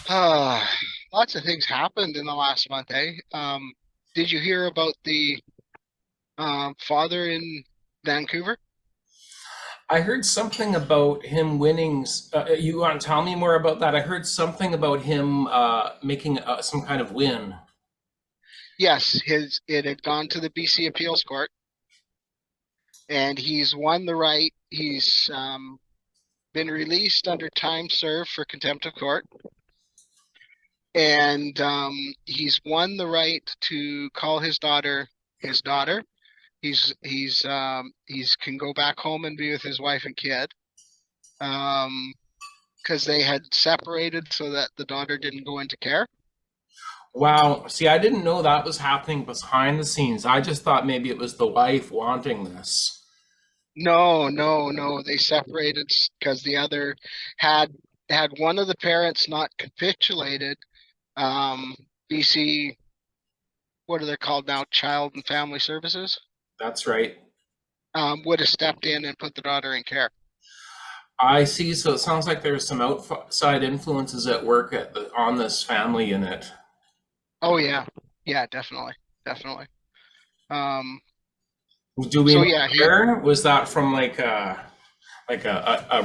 Uh, Lots of things happened in the last month, eh? Did you hear about the father in Vancouver? I heard something about him winning. You want to tell me more about that? I heard something about him making some kind of win. Yes, his it had gone to the BC Appeals Court, and he's won the right. He's been released under time served for contempt of court, and he's won the right to call his daughter his daughter. He's can go back home and be with his wife and kid. Because they had separated so that the daughter didn't go into care. Wow. See, I didn't know that was happening behind the scenes. I just thought maybe it was the wife wanting this. No, no, no. They separated because the other had had one of the parents not capitulated. Um, BC, what are they called now? Child and Family Services That's right. would have stepped in and put the daughter in care. I see. So it sounds like there's some outside influences at work on this family unit. Oh yeah, yeah, definitely, definitely. Um, Do we so know yeah, he where? Was that from like a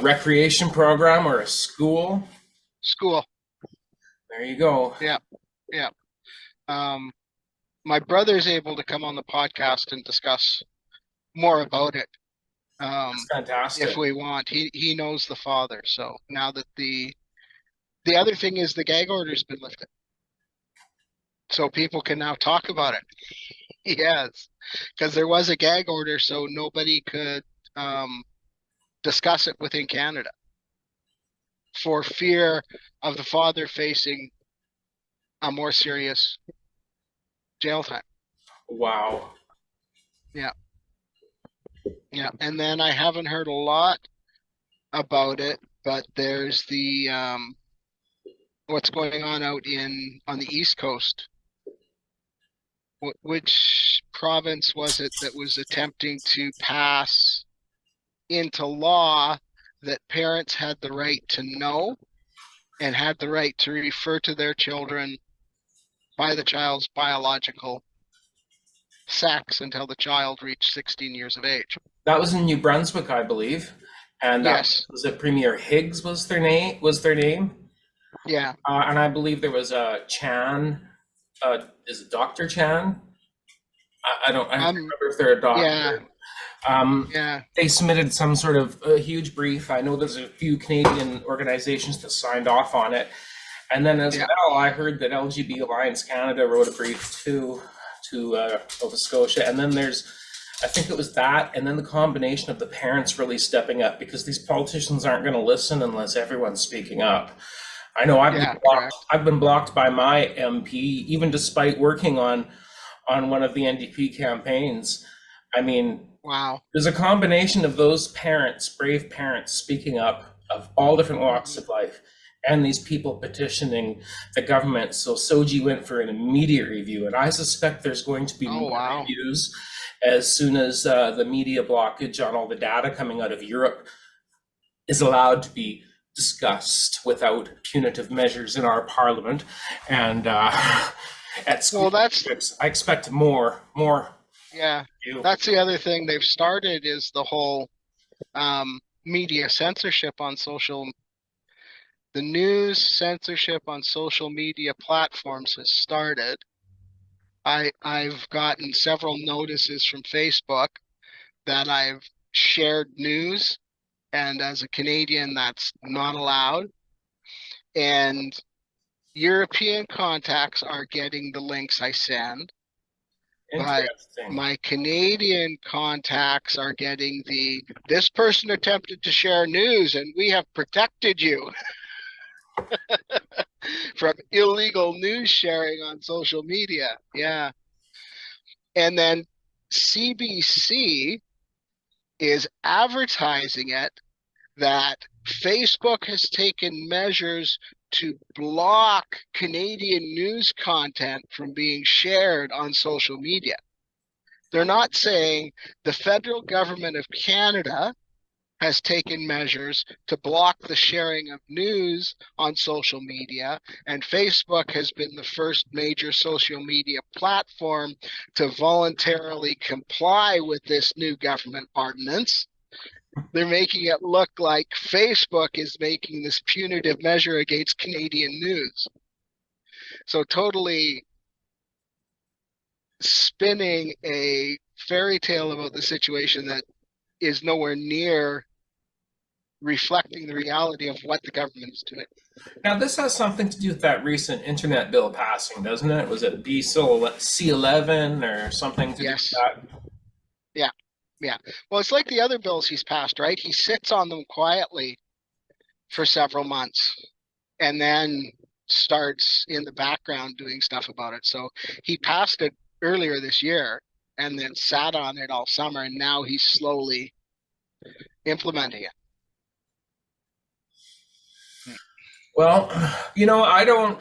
recreation program or a school? school. There you go. Yeah, yeah. Um, my brother's able to come on the podcast and discuss more about it. That's um, if fantastic. we want. He knows the father. So now that the other thing is the gag order's been lifted, so people can now talk about it. Yes, because there was a gag order, so nobody could um, discuss it within Canada for fear of the father facing a more serious jail time. Wow. Yeah, yeah. And then I haven't heard a lot about it, but there's the what's going on out in on the East Coast. Which province was it that was attempting to pass into law that parents had the right to know and had the right to refer to their children by the child's biological sex until the child reached 16 years of age? That was in New Brunswick, I believe. And that Yes. was it Premier Higgs was their name. Yeah. And I believe there was a Chan, is it Dr. Chan? I can't remember if they're a Yeah. doctor. Um, Yeah. they submitted some sort of huge brief. I know there's a few Canadian organizations that signed off on it. And then as Yeah. well, I heard that LGBT Alliance Canada wrote a brief too to Nova Scotia. And then I think it was that, and then the combination of the parents really stepping up because these politicians aren't going to listen unless everyone's speaking up. I know I've been Yeah. blocked. Correct. I've been blocked by my MP, even despite working on one of the NDP campaigns. I mean, Wow. there's a combination of those parents, brave parents, speaking up of all different walks Hmm. of life, and these people petitioning the government. So Soji went for an immediate review, and I suspect there's going to be Oh, more wow. reviews as soon as the media blockage on all the data coming out of Europe is allowed to be discussed without punitive measures in our parliament. And at school Well, that's districts, I expect more. yeah. You. That's the other thing they've started is the whole media censorship on social the news censorship on social media platforms has started. I've gotten several notices from Facebook that I've shared news, and as a Canadian, that's not allowed. And European contacts are getting the links I send, but Interesting. my Canadian contacts are getting this person attempted to share news and we have protected you from illegal news sharing on social media. Yeah. And then CBC is advertising it that Facebook has taken measures to block Canadian news content from being shared on social media. They're not saying the federal government of Canada has taken measures to block the sharing of news on social media, and Facebook has been the first major social media platform to voluntarily comply with this new government ordinance. They're making it look like Facebook is making this punitive measure against Canadian news. So totally spinning a fairy tale about the situation that is nowhere near reflecting the reality of what the government is doing. Now, this has something to do with that recent internet bill passing, doesn't it? Was it C11 or something to do with Yes. that? Yeah. Yeah. Well, it's like the other bills he's passed, right? He sits on them quietly for several months and then starts in the background doing stuff about it. So he passed it earlier this year and then sat on it all summer, and now he's slowly implementing it. Well, I don't.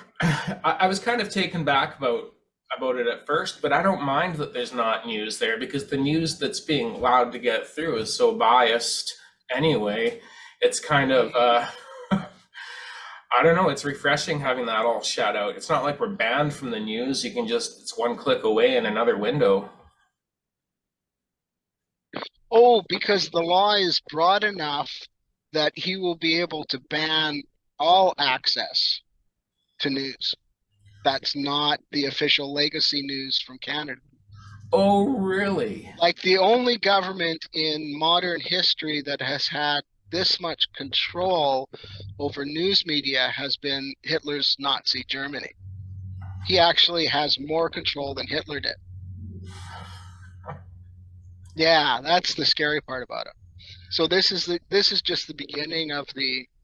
I was kind of taken back about it at first, but I don't mind that there's not news there because the news that's being allowed to get through is so biased anyway. It's kind of I don't know, it's refreshing having that all shut out. It's not like we're banned from the news. You can just it's one click away in another window. Oh, because the law is broad enough that he will be able to ban all access to news. That's not the official legacy news from Canada. Oh, really? Like the only government in modern history that has had this much control over news media has been Hitler's Nazi Germany. He actually has more control than Hitler did. Yeah, that's the scary part about it. So this is just the beginning of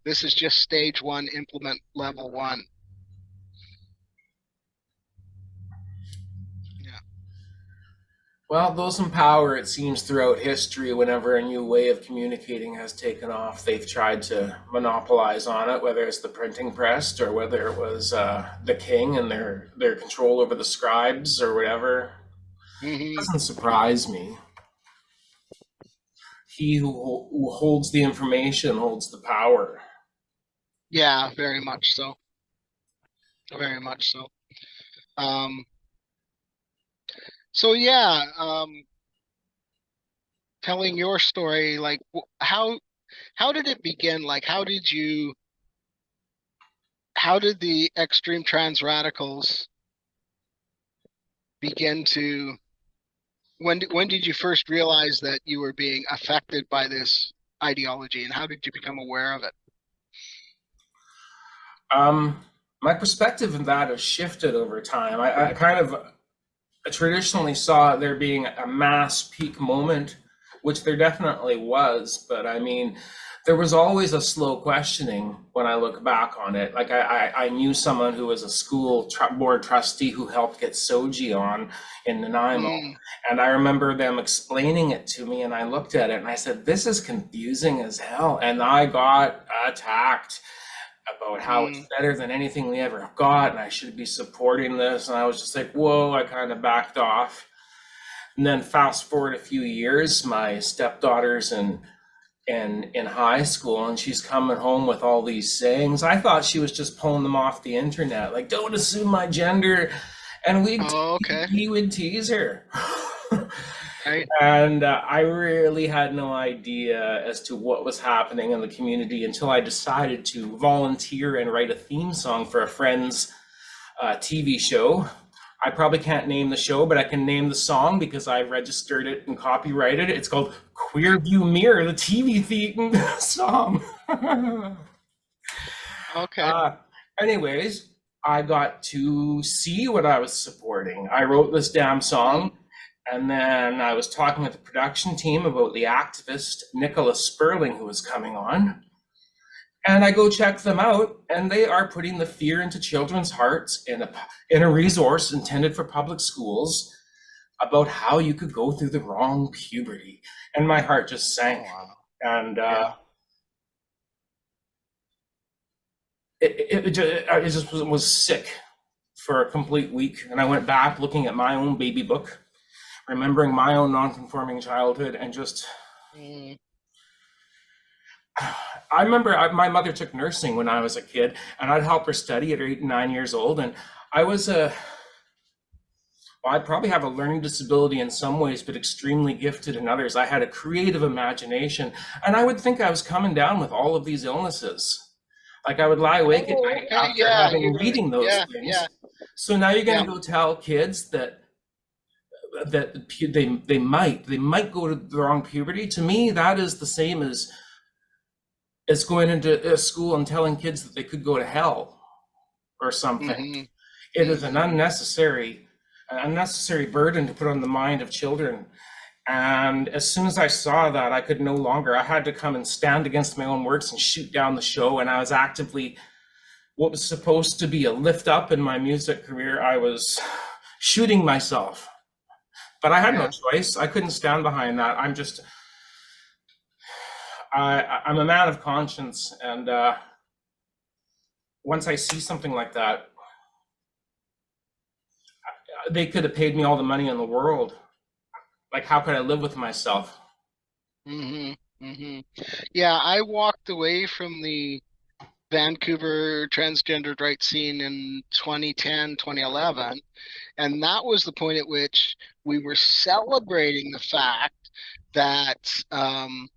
this is just stage one, implement level one. Yeah. Well, those in power, it seems, throughout history, whenever a new way of communicating has taken off, they've tried to monopolize on it, whether it's the printing press or whether it was the king and their control over the scribes or whatever. Hmm. Doesn't surprise me. He who holds the information holds the power. Yeah, very much so. Very much so. Um, so yeah, telling your story, like how did it begin? Like how did the extreme trans radicals begin to when did you first realize that you were being affected by this ideology, and how did you become aware of it? Um, my perspective of that has shifted over time. I kind of traditionally saw there being a mass peak moment, which there definitely was. But I mean, there was always a slow questioning when I look back on it. Like I knew someone who was a school board trustee who helped get Soji on in Nanaimo. Mm, And I remember them explaining it to me, and I looked at it and I said, this is confusing as hell. And I got attacked about how it's mm, better than anything we ever got and I should be supporting this. And I was just like, whoa, I kind of backed off. And then fast forward a few years, my stepdaughter's in high school and she's coming home with all these sayings. I thought she was just pulling them off the internet, like, don't assume my gender. And oh, okay. he would tease her. Right. And I really had no idea as to what was happening in the community until I decided to volunteer and write a theme song for a friend's TV show. I probably can't name the show, but I can name the song because I registered it and copyrighted it. It's called Queer View Mirror, the TV theme song. Okay. uh, anyways, I got to see what I was supporting. I wrote this damn Mm, song. And then I was talking with the production team about the activist Nicholas Sperling who was coming on. And I go check them out, and they are putting the fear into children's hearts in a resource intended for public schools about how you could go through the wrong puberty. And my heart just oh sank. wow. And Yeah. it just was sick for a complete week. And I went back looking at my own baby book, remembering my own non-conforming childhood, and just Mm, I remember my mother took nursing when I was a kid, and I'd help her study at 8 and 9 years old. And I was a, well, I probably have a learning disability in some ways, but extremely gifted in others. I had a creative imagination, and I would think I was coming down with all of these illnesses. Like I would lie awake at Oh, night okay, after yeah, having reading those yeah, things. yeah, So now you're going yeah. to go tell kids that they might go to the wrong puberty. To me, that is the same as going into a school and telling kids that they could go to hell or something. Mm-hmm. It is an Mm-hmm. unnecessary burden to put on the mind of children. And as soon as I saw that, I could no longer. I had to come and stand against my own words and shoot down the show. And I was actively, what was supposed to be a lift up in my music career, I was shooting myself. But I had no Yeah. choice. I couldn't stand behind that. I'm a man of conscience, and once I see something like that, they could have paid me all the money in the world. Like, how could I live with myself? Mm-hmm. Mm-hmm. Yeah, I walked away from the Vancouver transgendered rights scene in 2010, 2011, and that was the point at which we were celebrating the fact that um,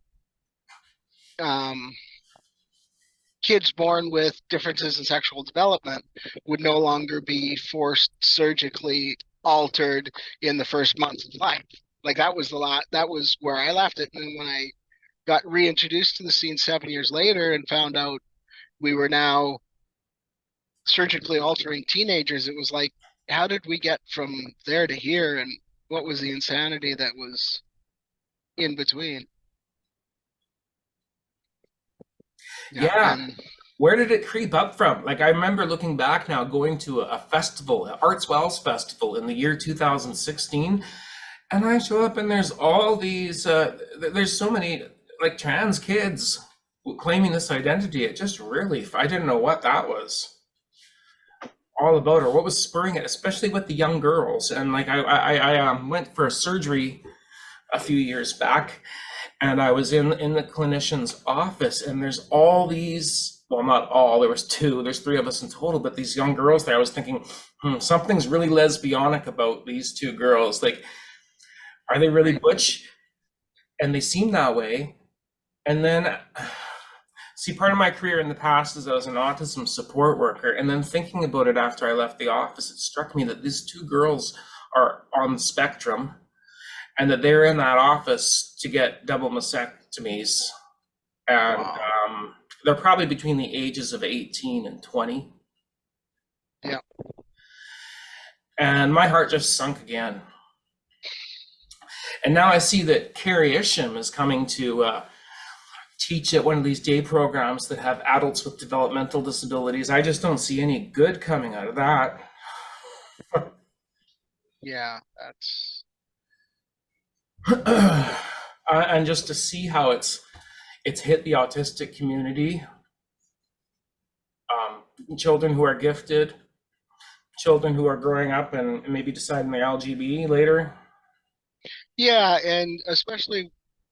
kids born with differences in sexual development would no longer be forced surgically altered in the first month of life. Like that was the lot. That was where I left it. And when I got reintroduced to the scene 7 years later and found out we were now surgically altering teenagers, it was like, how did we get from there to here? And what was the insanity that was in between? Yeah. Yeah. And Where did it creep up from? Like, I remember looking back now, going to a festival, an Arts Wells festival in the year 2016, and I show up and there's all these, there's so many like trans kids claiming this identity. It just really, I didn't know what that was all about or what was spurring it, especially with the young girls. And like, I went for a surgery a few years back, and I was in the clinician's office, and there's all these, well, not all, there was two, there's three of us in total, but these young girls there. I was thinking, something's really lesbianic about these two girls. Like, are they really right. butch? And they seem that way. And then, see, part of my career in the past is I was an autism support worker. And then thinking about it after I left the office, it struck me that these two girls are on the spectrum and that they're in that office to get double mastectomies. And Wow. they're probably between the ages of 18 and 20. Yeah. And my heart just sunk again. And now I see that Carrie Isham is coming to teach at one of these day programs that have adults with developmental disabilities. I just don't see any good coming out of that. Yeah. That's And just to see how it's hit the autistic community, children who are gifted, children who are growing up and maybe deciding they're LGB later. yeah, and especially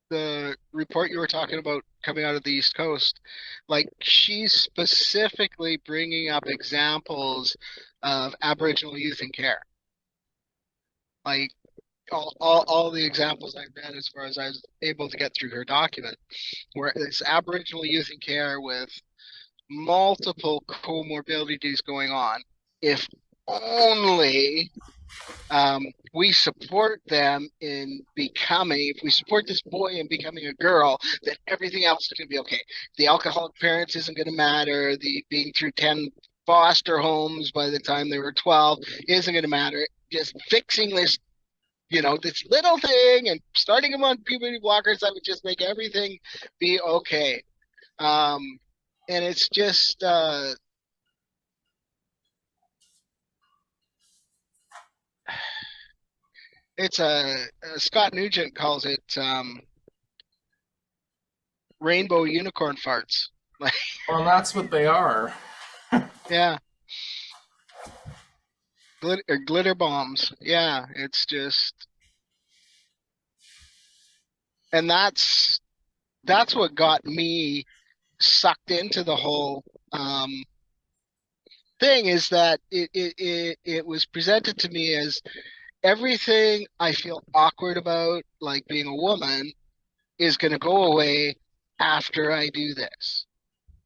the report you were talking about coming out of the East Coast, like she's specifically bringing up examples of Aboriginal youth in care. Like all the examples I've read as far as I was able to get through her document, where it's Aboriginal youth in care with multiple comorbidities going on. If only we support them in becoming, if we support this boy in becoming a girl, then everything else is going to be okay. The alcoholic parents isn't going to matter. The being through 10 foster homes by the time they were 12 isn't going to matter. Just fixing this, this little thing and starting them on puberty blockers, that would just make everything be okay. Um, and it's just, it's Scott Nugent calls it rainbow unicorn farts. Like, Well, that's what they are. yeah, glitter bombs. Yeah, it's just, and that's what got me. sucked into the whole thing is that it was presented to me as everything I feel awkward about, like being a woman, is going to go away after I do this.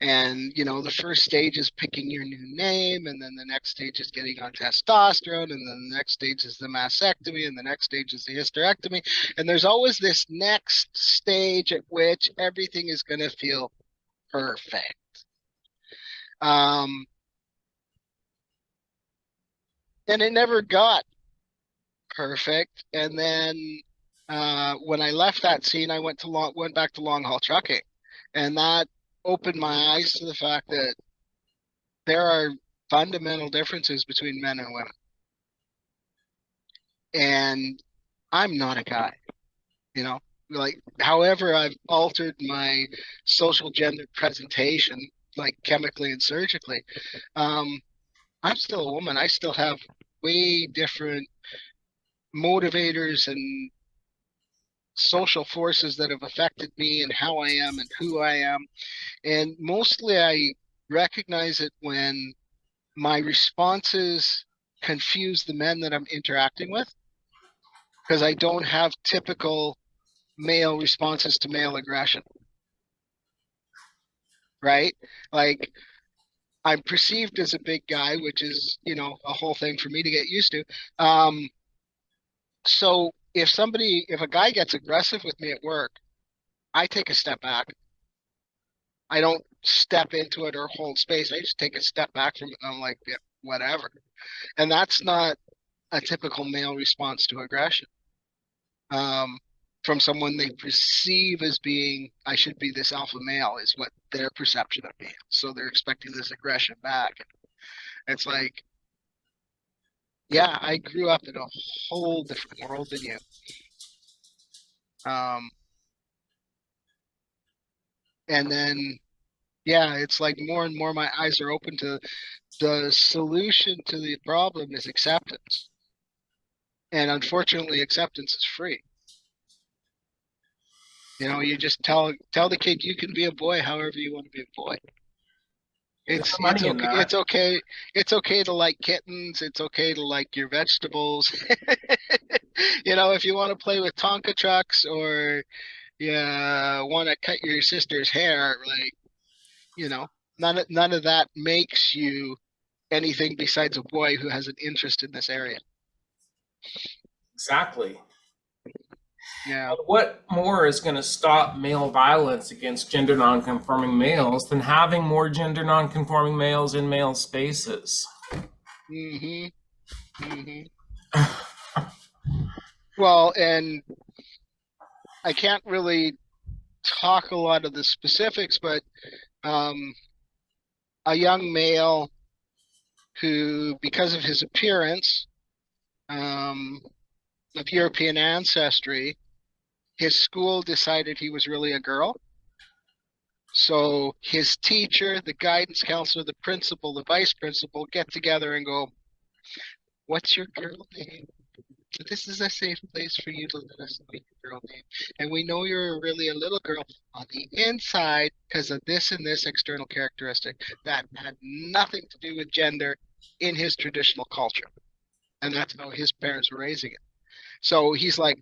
And, you know, the first stage is picking your new name, and then the next stage is getting on testosterone, and then the next stage is the mastectomy, and the next stage is the hysterectomy. And there's always this next stage at which everything is going to feel perfect. Um, and it never got perfect. And then when I left that scene, I went back to long haul trucking, and that opened my eyes to the fact that there are fundamental differences between men and women. And I'm not a guy, you know, like however I've altered my social gender presentation, like chemically and surgically, um, I'm still a woman. I still have way different motivators and social forces that have affected me and how I am and who I am. And mostly I recognize it when my responses confuse the men that I'm interacting with, because I don't have typical male responses to male aggression, right? Like I'm perceived as a big guy, which is, you know, a whole thing for me to get used to. So if a guy gets aggressive with me at work, I take a step back. I don't step into it or hold space. I just take a step back from it. And I'm like, yeah, whatever. And that's not a typical male response to aggression. Um, from someone they perceive as being, I should be this alpha male, is what their perception of me is. So they're expecting this aggression back. It's like, yeah, I grew up in a whole different world than you. Um, and then, yeah, it's like more and more my eyes are open to the solution to the problem is acceptance. And unfortunately, acceptance is free. You know, you just tell the kid you can be a boy however you want to be a boy. There's It's some it's money in okay that. it's okay to like kittens. It's okay to like your vegetables. You know, if you want to play with Tonka trucks or yeah, want to cut your sister's hair, like, you know, none of that makes you anything besides a boy who has an interest in this area. Exactly. Yeah. And what more is going to stop male violence against gender nonconforming males than having more gender nonconforming males in male spaces? hmm hmm Well, and I can't really talk a lot of the specifics, but um, a young male who, because of his appearance, um, of European ancestry, his school decided he was really a girl. So his teacher, the guidance counselor, the principal, the vice principal get together and go, "What's your girl name? This is a safe place for you to let us know your girl name. And we know you're really a little girl on the inside because of this and this external characteristic that had nothing to do with gender in his traditional culture." And that's how his parents were raising it. So he's like,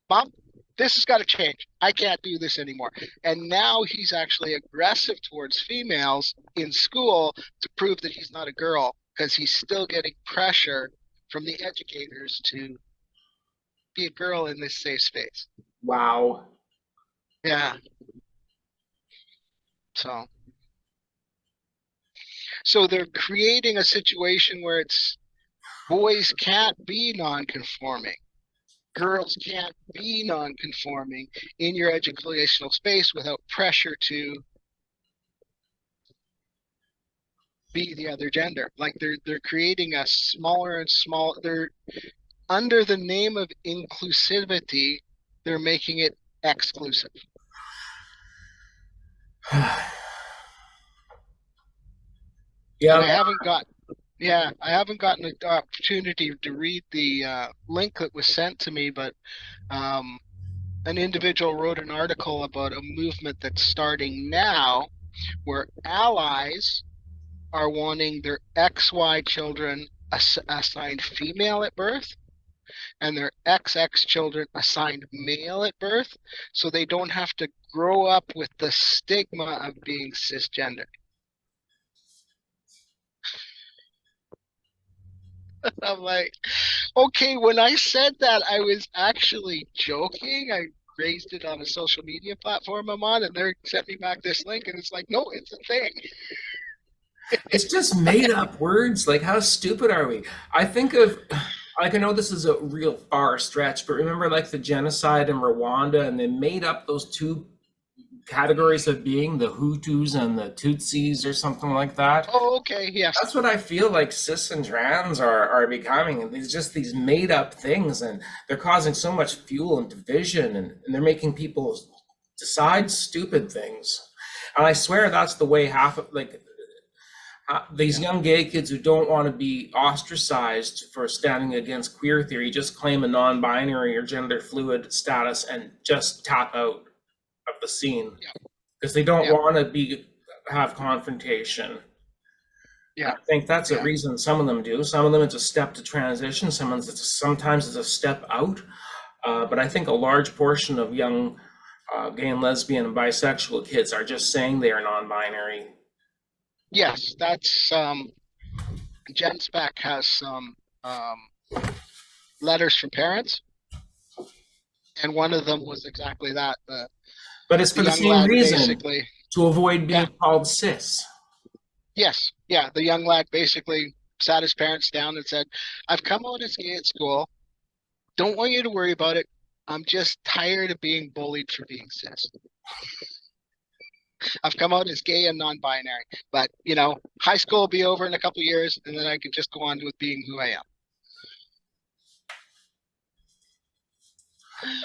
"Mom, this has got to change. I can't do this anymore." And now he's actually aggressive towards females in school to prove that he's not a girl because he's still getting pressure from the educators to be a girl in this safe space. Wow. Yeah. So so they're creating a situation where it's boys can't be non-conforming. Girls can't be non-conforming in your educational space without pressure to be the other gender. Like they're creating a smaller and small. They're under the name of inclusivity. They're making it exclusive. And Yeah, I haven't gotten an opportunity to read the link that was sent to me, but um, an individual wrote an article about a movement that's starting now where allies are wanting their XY children assigned female at birth and their XX children assigned male at birth, so they don't have to grow up with the stigma of being cisgender. I'm like, okay, when I said that, I was actually joking. I raised it on a social media platform I'm on, and they're sent me back this link, and it's like, no, it's a thing. It's just made up words. Like, how stupid are we? I think of, like, I know this is a real far stretch, but remember, like, the genocide in Rwanda, and they made up those two categories of being, the Hutus and the Tutsis, or something like that. Oh, okay, yes, That's what I feel like cis and trans are becoming. And these just these made up things, and they're causing so much fuel and division, and they're making people decide stupid things. And I swear that's the way half of like these yeah, young gay kids who don't want to be ostracized for standing against queer theory just claim a non-binary or gender fluid status and just tap out of the scene yeah, because they don't yeah, want to be have confrontation. I yeah, think that's a yeah. reason some of them do. Some of them it's a step to transition. Sometimes it's a step out. But I think a large portion of young gay and lesbian and bisexual kids are just saying they are non-binary. Yes, that's Jen Speck has some um, letters from parents, and one of them was exactly that. But it's The for the young same lad reason, basically, to avoid yeah, being called cis. yes, yeah, the young lad basically sat his parents down and said, "I've come out as gay at school. Don't want you to worry about it. I'm just tired of being bullied for being cis. I've come out as gay and non-binary, but high school will be over in a couple of years, and then I can just go on with being who I am."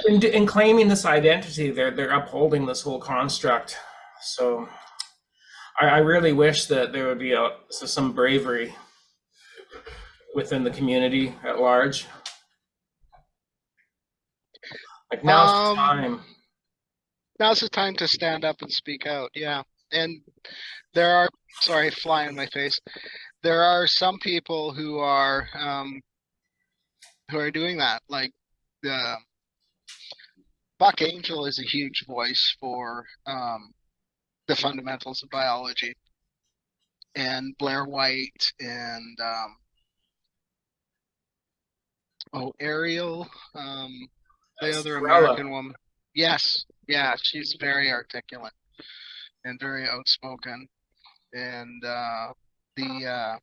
In claiming this identity, they're upholding this whole construct. So I really wish that there would be some bravery within the community at large. Like now's the Um, time. Now's the time to stand up and speak out. Yeah, and there are, sorry, fly in my face. There are some people who are doing that. Like the Buck Angel is a huge voice for the fundamentals of biology, and Blair White and Ariel, the other Cinderella American woman. Yes, yeah, she's very articulate and very outspoken. And the uh,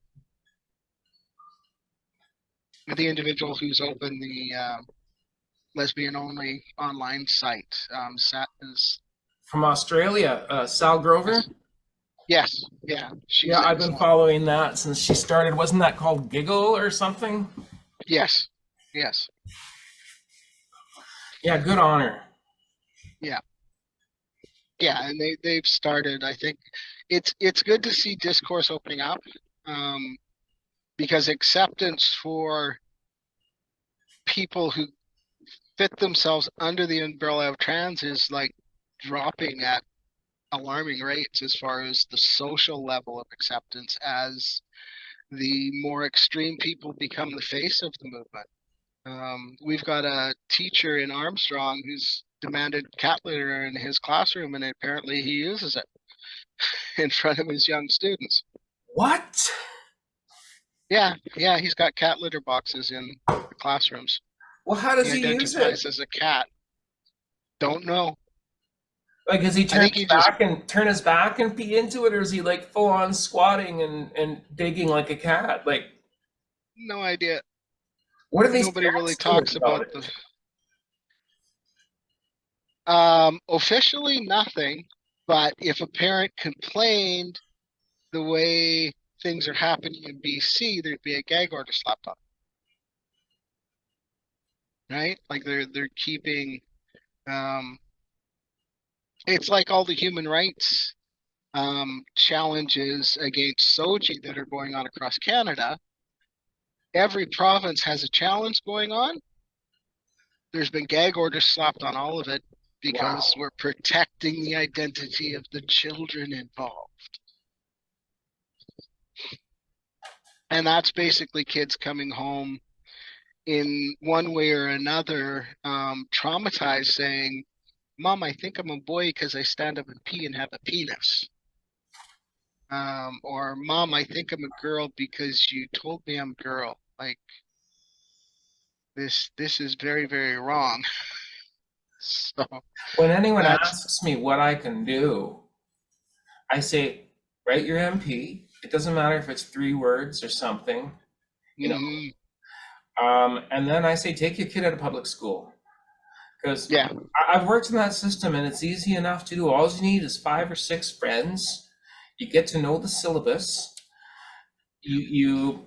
the individual who's opened the lesbian only online site, is from Australia, Sal Grover. yes, yes, yeah, Yeah, she's I've been excellent. following that since she started. Wasn't that called Giggle or something? Yes, yes, Yeah, good on her. yeah, yeah, and they've started. I think it's good to see discourse opening up, um, because acceptance for people who fit themselves under the umbrella of trans is like dropping at alarming rates as far as the social level of acceptance as the more extreme people become the face of the movement. We've got a teacher in Armstrong who's demanded cat litter in his classroom, and apparently he uses it in front of his young students. What? Yeah, yeah, he's got cat litter boxes in the classrooms. Well, how He does he use it? identifies as a cat. Don't know. Like, does he I think he just, turn his back and pee into it, or is he like full on squatting and digging like a cat? Like, no idea. what are these Nobody really parents doing talks about about it? the officially nothing, but if a parent complained the way things are happening in BC, there'd be a gag order slapped on, right? Like they're keeping um it's like all the human rights challenges against Soji that are going on across Canada. Every province has a challenge going on. There's been gag orders slapped on all of it because Wow. we're protecting the identity of the children involved. And that's basically kids coming home in one way or another, traumatized, saying, Mom, I think I'm a boy because I stand up and pee and have a penis. Or Mom, I think I'm a girl because you told me I'm a girl. Like, this is very, very wrong. So When anyone that's asks me what I can do, I say, write your MP. It doesn't matter if it's 3 words or something, you know. hmm And then I say, take your kid out of public school because yeah. I've worked in that system and it's easy enough to do. All you need is 5 or 6 friends. You get to know the syllabus. You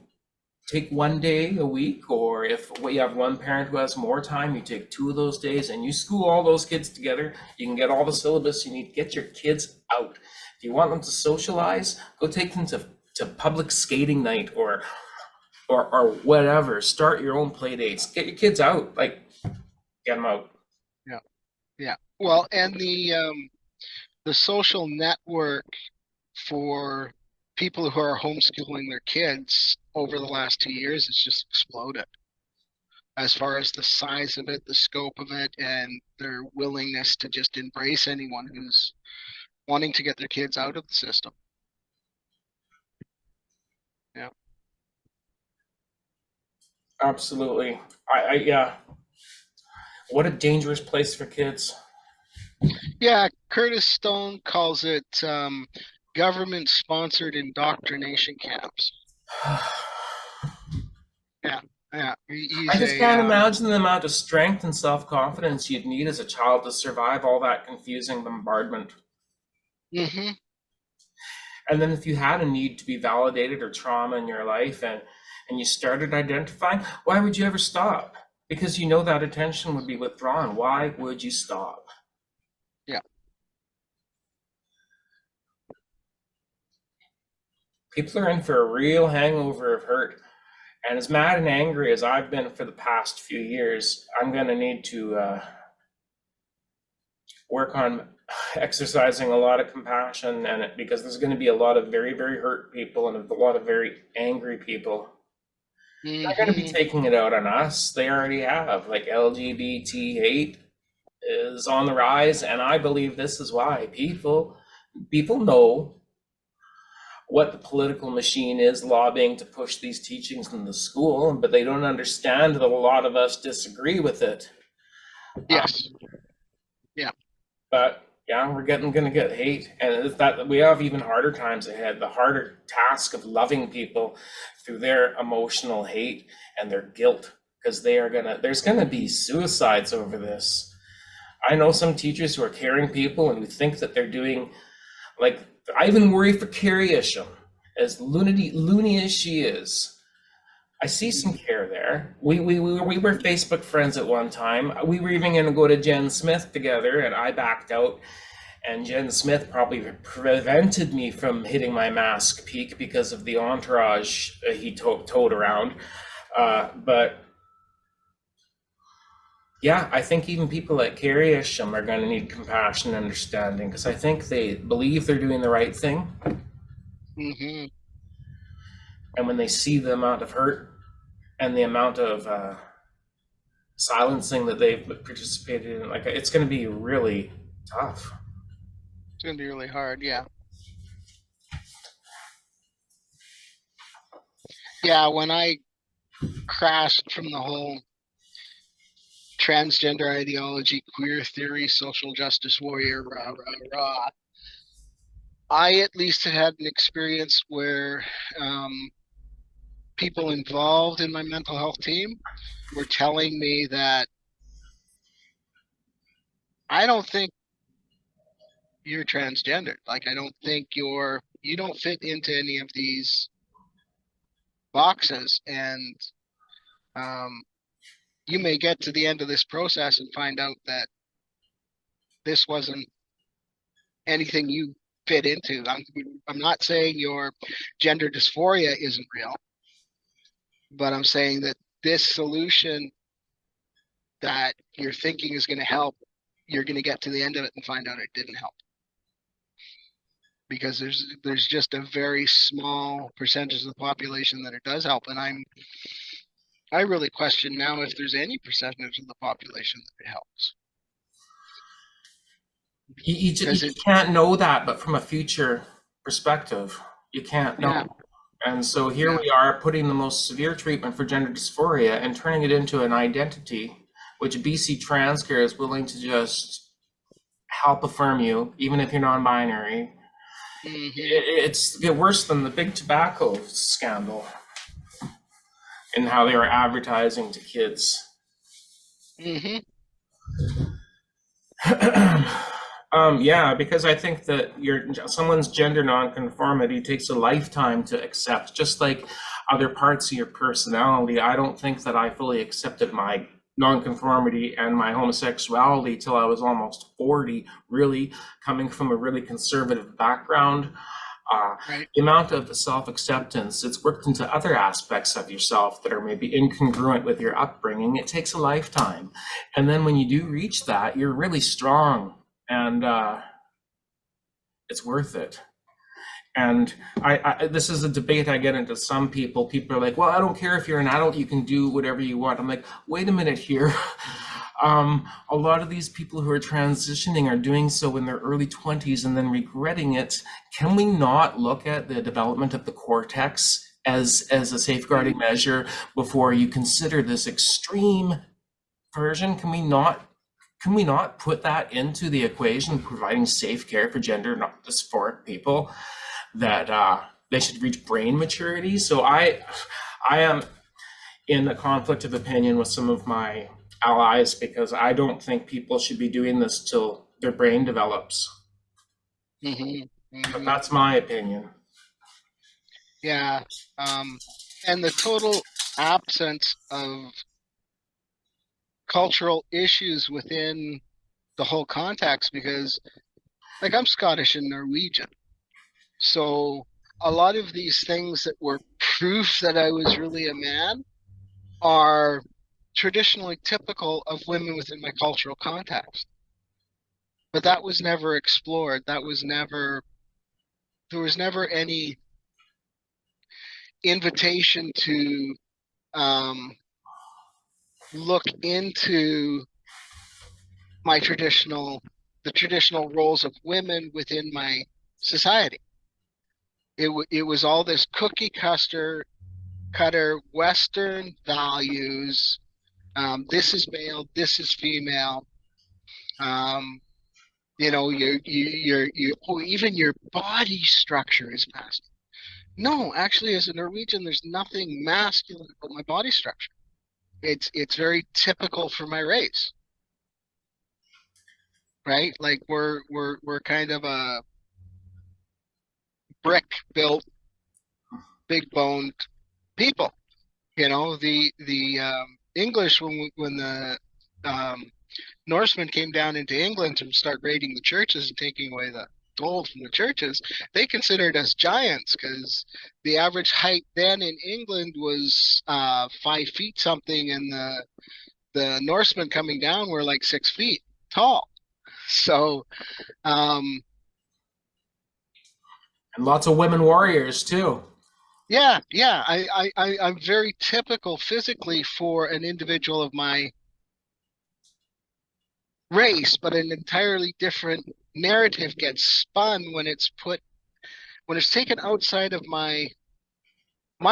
take one day a week, or if you have one parent who has more time, you take 2 of those days and you school all those kids together. You can get all the syllabus you need. Get your kids out. If you want them to socialize, go take them to public skating night or whatever. Start your own play dates. Get your kids out. Like, get them out. Yeah. Yeah. Well, and the social network for people who are homeschooling their kids over the last 2 years has just exploded as far as the size of it, the scope of it, and their willingness to just embrace anyone who's wanting to get their kids out of the system. Yeah. Absolutely. Yeah. What a dangerous place for kids. Yeah, Curtis Stone calls it government sponsored indoctrination camps. Yeah. Yeah. I He's just a can't imagine the amount of strength and self-confidence you'd need as a child to survive all that confusing bombardment. hmm And then if you had a need to be validated or trauma in your life and you started identifying, why would you ever stop? Because you know that attention would be withdrawn. Why would you stop? yeah. People are in for a real hangover of hurt. And as mad and angry as I've been for the past few years, I'm going to need to work on exercising a lot of compassion and because there's going to be a lot of very, very hurt people and a lot of very angry people. They're going to be hmm taking it out on us. They already have. Like LGBT hate is on the rise, and I believe this is why people know what the political machine is lobbying to push these teachings in the school, but they don't understand that a lot of us disagree with it. Yes. Yeah. But yeah, we're gonna get hate, and it's that we have even harder times ahead. The harder task of loving people through their emotional hate and their guilt, because there's gonna be suicides over this. I know some teachers who are caring people and who think that they're doing like I even worry for Carrie Isham, as loony as she is. I see some Mhm. care there. We were Facebook friends at one time. We were even going to go to Jen Smith together, and I backed out. And Jen Smith probably prevented me from hitting my mask peak because of the entourage he towed around. But yeah, I think even people like Carrie Isham are going to need compassion and understanding because I think they believe they're doing the right thing. hmm And when they see the amount of hurt and the amount of silencing that they've participated in, like it's going to be really tough. It's gonna be really hard. Yeah. Yeah. When I crashed from the whole transgender ideology, queer theory, social justice warrior, rah, rah, rah, I at least had an experience where um, people involved in my mental health team were telling me that I don't think you're transgendered. Like, I don't think you don't fit into any of these boxes. And um, you may get to the end of this process and find out that this wasn't anything you fit into. I'm not saying your gender dysphoria isn't real, but I'm saying that this solution that you're thinking is going to help you're going to get to the end of it and find out it didn't help, because there's just a very small percentage of the population that it does help. And I really question now if there's any percentage of the population that it helps. You can't know that, but from a future perspective, you can't know. Yeah. And so here we are putting the most severe treatment for gender dysphoria and turning it into an identity, which BC Transcare is willing to just help affirm you, even if you're non-binary. Mm-hmm. It's worse than the big tobacco scandal and how they were advertising to kids. Mm-hmm. Yeah, because I think that someone's gender nonconformity takes a lifetime to accept, just like other parts of your personality. I don't think that I fully accepted my nonconformity and my homosexuality till I was almost 40, really coming from a really conservative background. Right. The amount of self-acceptance, it's worked into other aspects of yourself that are maybe incongruent with your upbringing. It takes a lifetime. And then when you do reach that, you're really strong, and it's worth it. And this is a debate I get into some people. People are like, well, I don't care if you're an adult, you can do whatever you want. I'm like, wait a minute here. A lot of these people who are transitioning are doing so in their early 20s and then regretting it. Can we not look at the development of the cortex as a safeguarding measure before you consider this extreme version? Can we not put that into the equation, providing safe care for gender dysphoric people, that they should reach brain maturity? So I am in a conflict of opinion with some of my allies, because I don't think people should be doing this till their brain develops. Mm-hmm. Mm-hmm. But that's my opinion. Yeah. And the total absence of cultural issues within the whole context, because like I'm Scottish and Norwegian. So a lot of these things that were proof that I was really a man are traditionally typical of women within my cultural context. But that was never explored. There was never any invitation to look into the traditional roles of women within my society. It was all this cookie cutter Western values. This is male, this is female. Even your body structure is masculine. No, actually, as a Norwegian, there's nothing masculine about my body structure. It's very typical for my race, right? Like we're kind of a brick built, big boned people. The English, when the Norsemen came down into England to start raiding the churches and taking away the gold from the churches, they considered us giants, because the average height then in England was 5 feet something, and the Norsemen coming down were like 6 feet tall. So and lots of women warriors too. Yeah, I'm very typical physically for an individual of my race, but an entirely different narrative gets spun when it's taken outside of my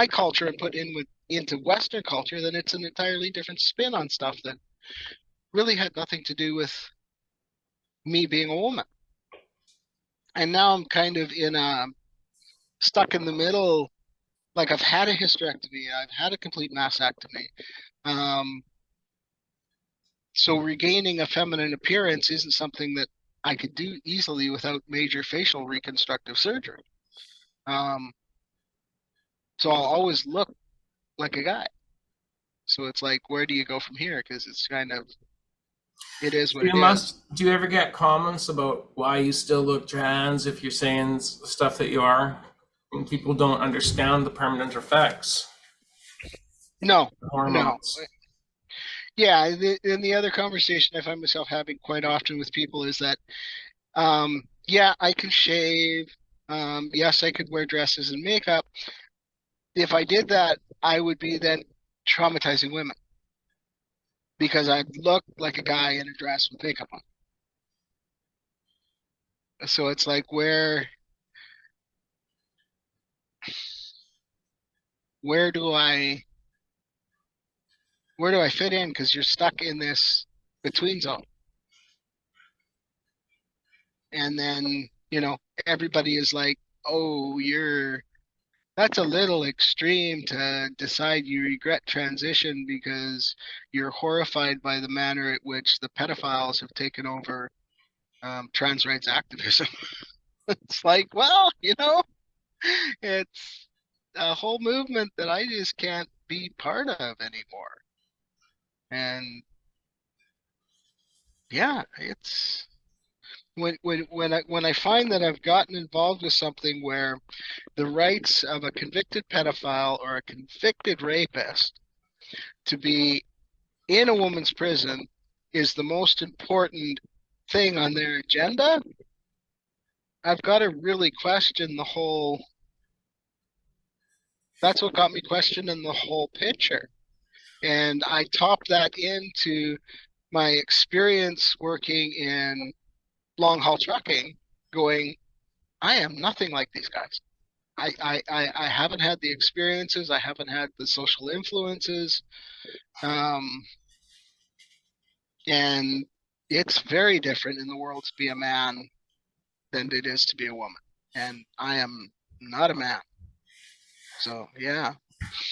culture and put into Western culture. Then it's an entirely different spin on stuff that really had nothing to do with me being a woman. And now I'm kind of stuck in the middle. Like, I've had a hysterectomy, I've had a complete mastectomy. So regaining a feminine appearance isn't something that I could do easily without major facial reconstructive surgery. So I'll always look like a guy. So it's like, where do you go from here? Because it is what it is. Do you ever get comments about why you still look trans if you're saying stuff that you are? And people don't understand the permanent effects. No, hormones. yeah, and the other conversation I find myself having quite often with people is that, yeah, I can shave. Yes, I could wear dresses and makeup. If I did that, I would be then traumatizing women because I'd look like a guy in a dress with makeup on. So it's like, where do I where do I fit in? Because you're stuck in this between zone. And then, everybody is like, oh, that's a little extreme to decide you regret transition because you're horrified by the manner at which the pedophiles have taken over trans rights activism. It's like, well, it's a whole movement that I just can't be part of anymore. And yeah, it's when I find that I've gotten involved with something where the rights of a convicted pedophile or a convicted rapist to be in a woman's prison is the most important thing on their agenda, I've got to really question the whole. That's what got me questioning the whole picture. And I top that into my experience working in long haul trucking, going, I am nothing like these guys. I haven't had the experiences, I haven't had the social influences. Um, and it's very different in the world to be a man than it is to be a woman. And I am not a man. So yeah.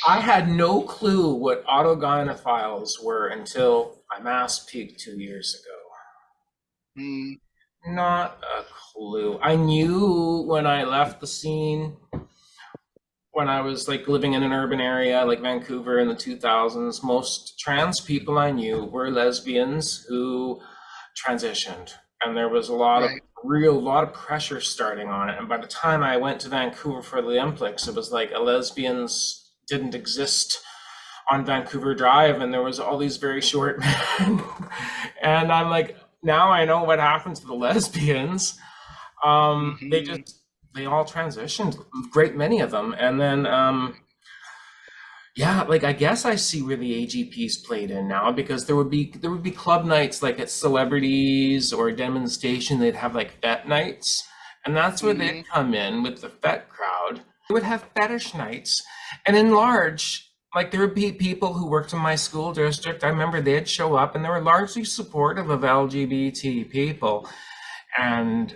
I had no clue what autogynephiles were until my mass peaked 2 years ago. Mm, Not a clue. I knew when I left the scene, when I was like living in an urban area like Vancouver in the 2000s, most trans people I knew were lesbians who transitioned. And there was right. a lot of pressure starting on it. And by the time I went to Vancouver for the Olympics, it was like a lesbians didn't exist on Vancouver Drive, and there was all these very short men. And I'm like, now I know what happened to the lesbians. Hmm. They all transitioned, a great many of them, and then yeah, like I guess I see where the AGPs played in now because there would be club nights like at celebrities or demonstration. They'd have like fet nights, and that's where they'd Hmm. come in with the fet crowd. They would have fetish nights, and in large, like there would be people who worked in my school district. I remember they'd show up, and they were largely supportive of LGBT people, and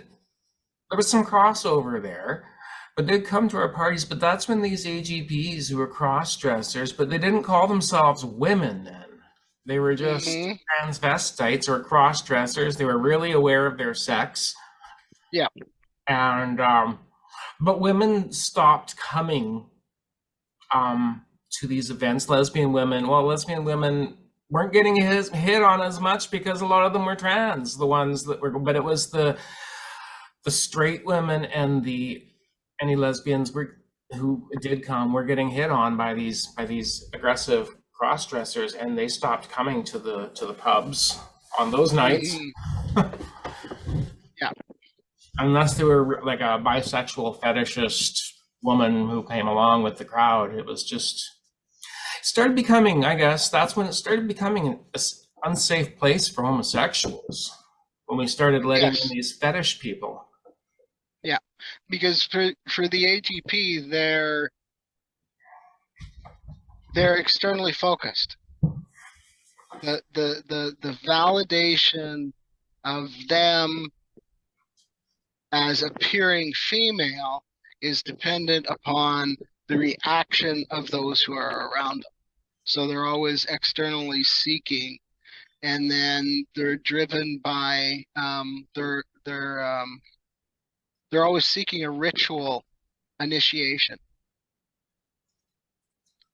there was some crossover there, but they'd come to our parties. But that's when these AGPs who were cross dressers, but they didn't call themselves women then. They were just Hmm. transvestites or cross dressers. They were really aware of their sex. Yeah. And, but women stopped coming to these events. Lesbian women weren't getting hit on as much because a lot of them were trans, the ones that were, but it was the straight women and the any lesbians who did come were getting hit on by these aggressive cross dressers, and they stopped coming to the pubs on those nights Hmm. Yeah. unless they were like a bisexual fetishist woman who came along with the crowd. It was just started becoming, I guess, that's when it started becoming an unsafe place for homosexuals when we started letting in Yes. these fetish people. Yeah. Because for the AGP, they're externally focused. The validation of them as appearing female is dependent upon the reaction of those who are around them. So they're always externally seeking, and then they're driven by they're always seeking a ritual initiation.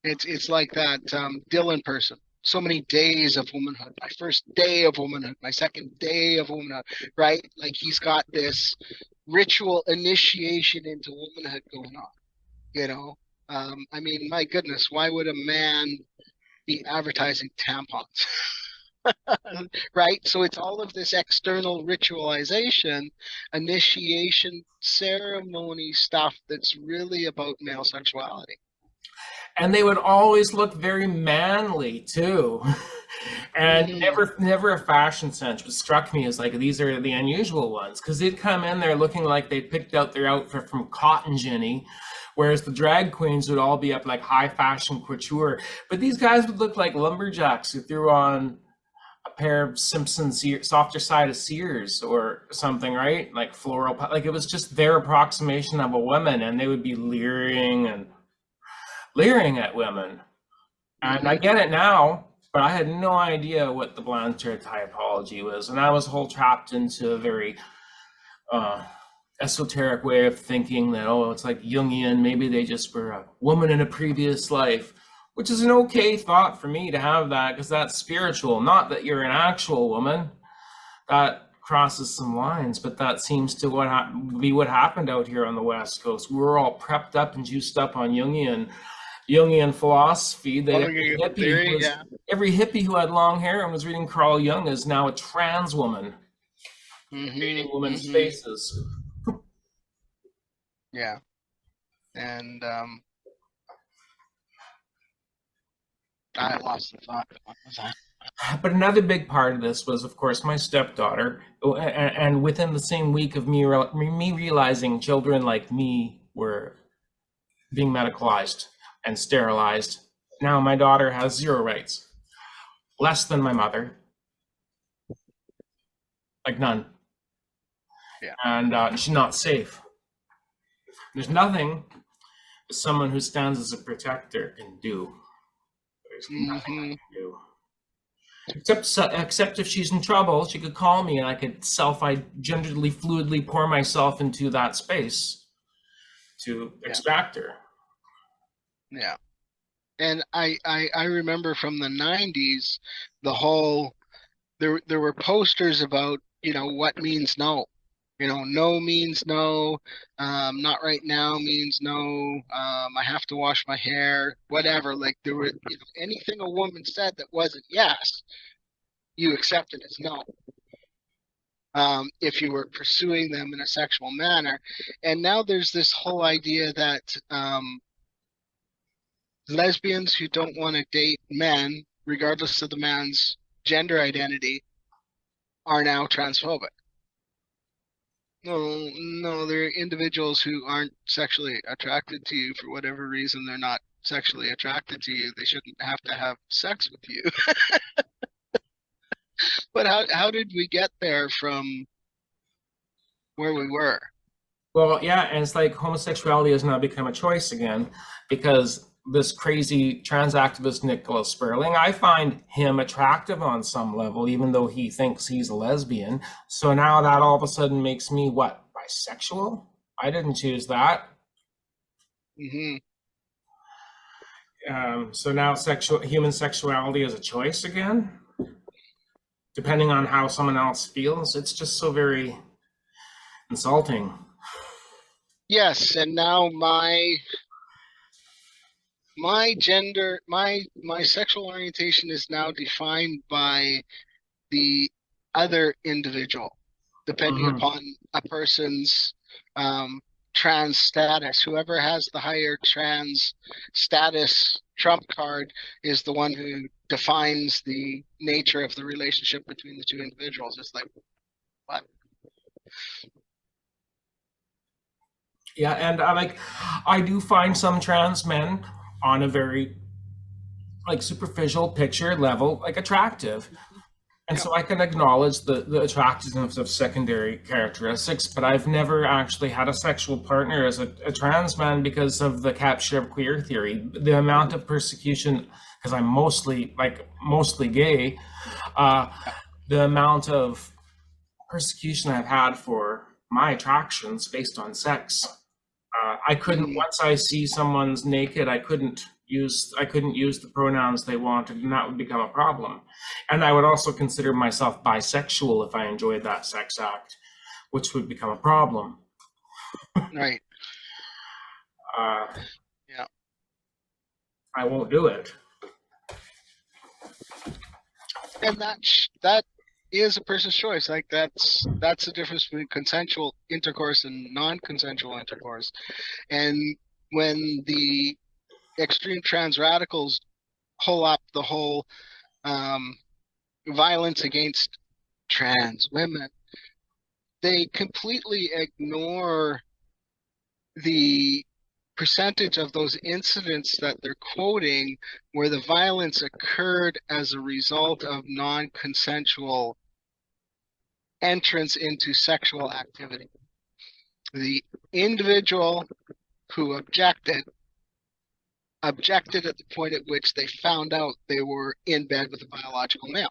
It's like that Dylan person. So many days of womanhood. My first day of womanhood. My second day of womanhood. Right? Like he's got this ritual initiation into womanhood going on. You know. I mean, my goodness, why would a man be advertising tampons? right? So it's all of this external ritualization, initiation ceremony stuff that's really about male sexuality. And they would always look very manly too. And Hmm. never a fashion sense, which struck me as like these are the unusual ones because they'd come in there looking like they picked out their outfit from Cotton Ginny, whereas the drag queens would all be up like high fashion couture. But these guys would look like lumberjacks who threw on a pair of Simpsons softer side of Sears or something, right? Like floral, like it was just their approximation of a woman, and they would be leering at women. And I Hmm. get it now, but I had no idea what the Blanchard typology was. And I was whole trapped into a very uh, esoteric way of thinking that, oh, it's like Jungian, maybe they just were a woman in a previous life, which is an okay thought for me to have that because that's spiritual, not that you're an actual woman. That crosses some lines, but that seems to be what happened out here on the West Coast. We were all prepped up and juiced up on Jungian philosophy that Oh, theory, yeah. every hippie who had long hair and was reading Carl Jung is now a trans woman Hmm. reading women's Hmm. faces. Yeah. And I lost the thought. What was that? But another big part of this was, of course, my stepdaughter. And within the same week of me realizing children like me were being medicalized and sterilized, now my daughter has zero rights, less than my mother, like none. Yeah. And she's not safe. There's nothing someone who stands as a protector can do. There's nothing I Hmm. can do. Except if she's in trouble, she could call me and I could genderly fluidly pour myself into that space to Yeah. extract her. Yeah. And I remember from the 90s, the whole there were posters about, what means no. No means no, not right now means no, I have to wash my hair, whatever. Like there were, anything a woman said that wasn't yes, you accepted as no. If you were pursuing them in a sexual manner. And now there's this whole idea that lesbians who don't want to date men, regardless of the man's gender identity, are now transphobic. No, no, they're individuals who aren't sexually attracted to you for whatever reason. They're not sexually attracted to you. They shouldn't have to have sex with you. But how did we get there from where we were? Well, yeah, and it's like homosexuality has now become a choice again because this crazy trans activist Nicholas Sperling, I find him attractive on some level, even though he thinks he's a lesbian. So now that all of a sudden makes me what, bisexual? I didn't choose that. Hmm. So now human sexuality is a choice again, depending on how someone else feels. It's just so very insulting. Yes, and now my gender, my sexual orientation is now defined by the other individual, depending Mhm. upon a person's um, trans status. Whoever has the higher trans status trump card is the one who defines the nature of the relationship between the two individuals. It's like, what? Yeah, and I do find some trans men on a very like superficial picture level like attractive. And Yeah. so I can acknowledge the attractiveness of secondary characteristics, but I've never actually had a sexual partner as a trans man because of the capture of queer theory. The amount of persecution, because I'm mostly gay, uh, Yeah. the amount of persecution I've had for my attractions based on sex. I couldn't Hmm. once I see someone's naked, I couldn't use the pronouns they wanted, and that would become a problem. And I would also consider myself bisexual if I enjoyed that sex act, which would become a problem. Right. Uh, Yeah. I won't do it. And that is a person's choice. Like that's the difference between consensual intercourse and non-consensual intercourse. And when the extreme trans radicals pull up the whole um, violence against trans women, they completely ignore the percentage of those incidents that they're quoting where the violence occurred as a result of non-consensual entrance into sexual activity. The individual who objected at the point at which they found out they were in bed with a biological male.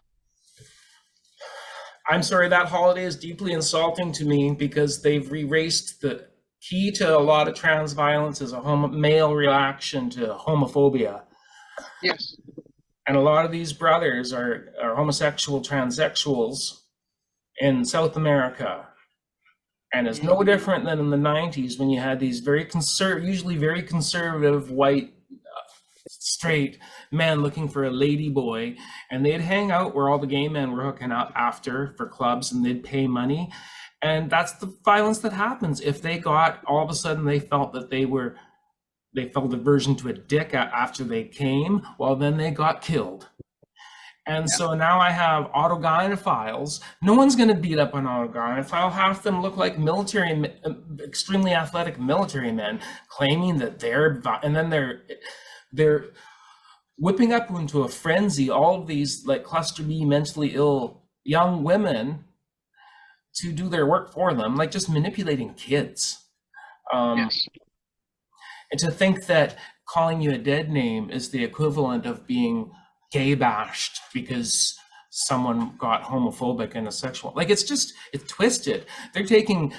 I'm sorry, that holiday is deeply insulting to me because they've erased the key to a lot of trans violence is a male reaction to homophobia. Yes. And a lot of these brothers are homosexual transsexuals in South America. And it's no different than in the 90s when you had these usually very conservative white straight men looking for a lady boy, and they'd hang out where all the gay men were hooking up after for clubs, and they'd pay money. And that's the violence that happens if they got all of a sudden they felt that they felt aversion to a dick after they came. Well, then they got killed. And so now I have autogynephiles. No one's going to beat up an autogynephile. Half of them look like extremely athletic military men, claiming that and then they're whipping up into a frenzy all of these like cluster B mentally ill young women to do their work for them, like just manipulating kids. Yes. And to think that calling you a dead name is the equivalent of being gay bashed because someone got homophobic and a sexual, like it's twisted. They're taking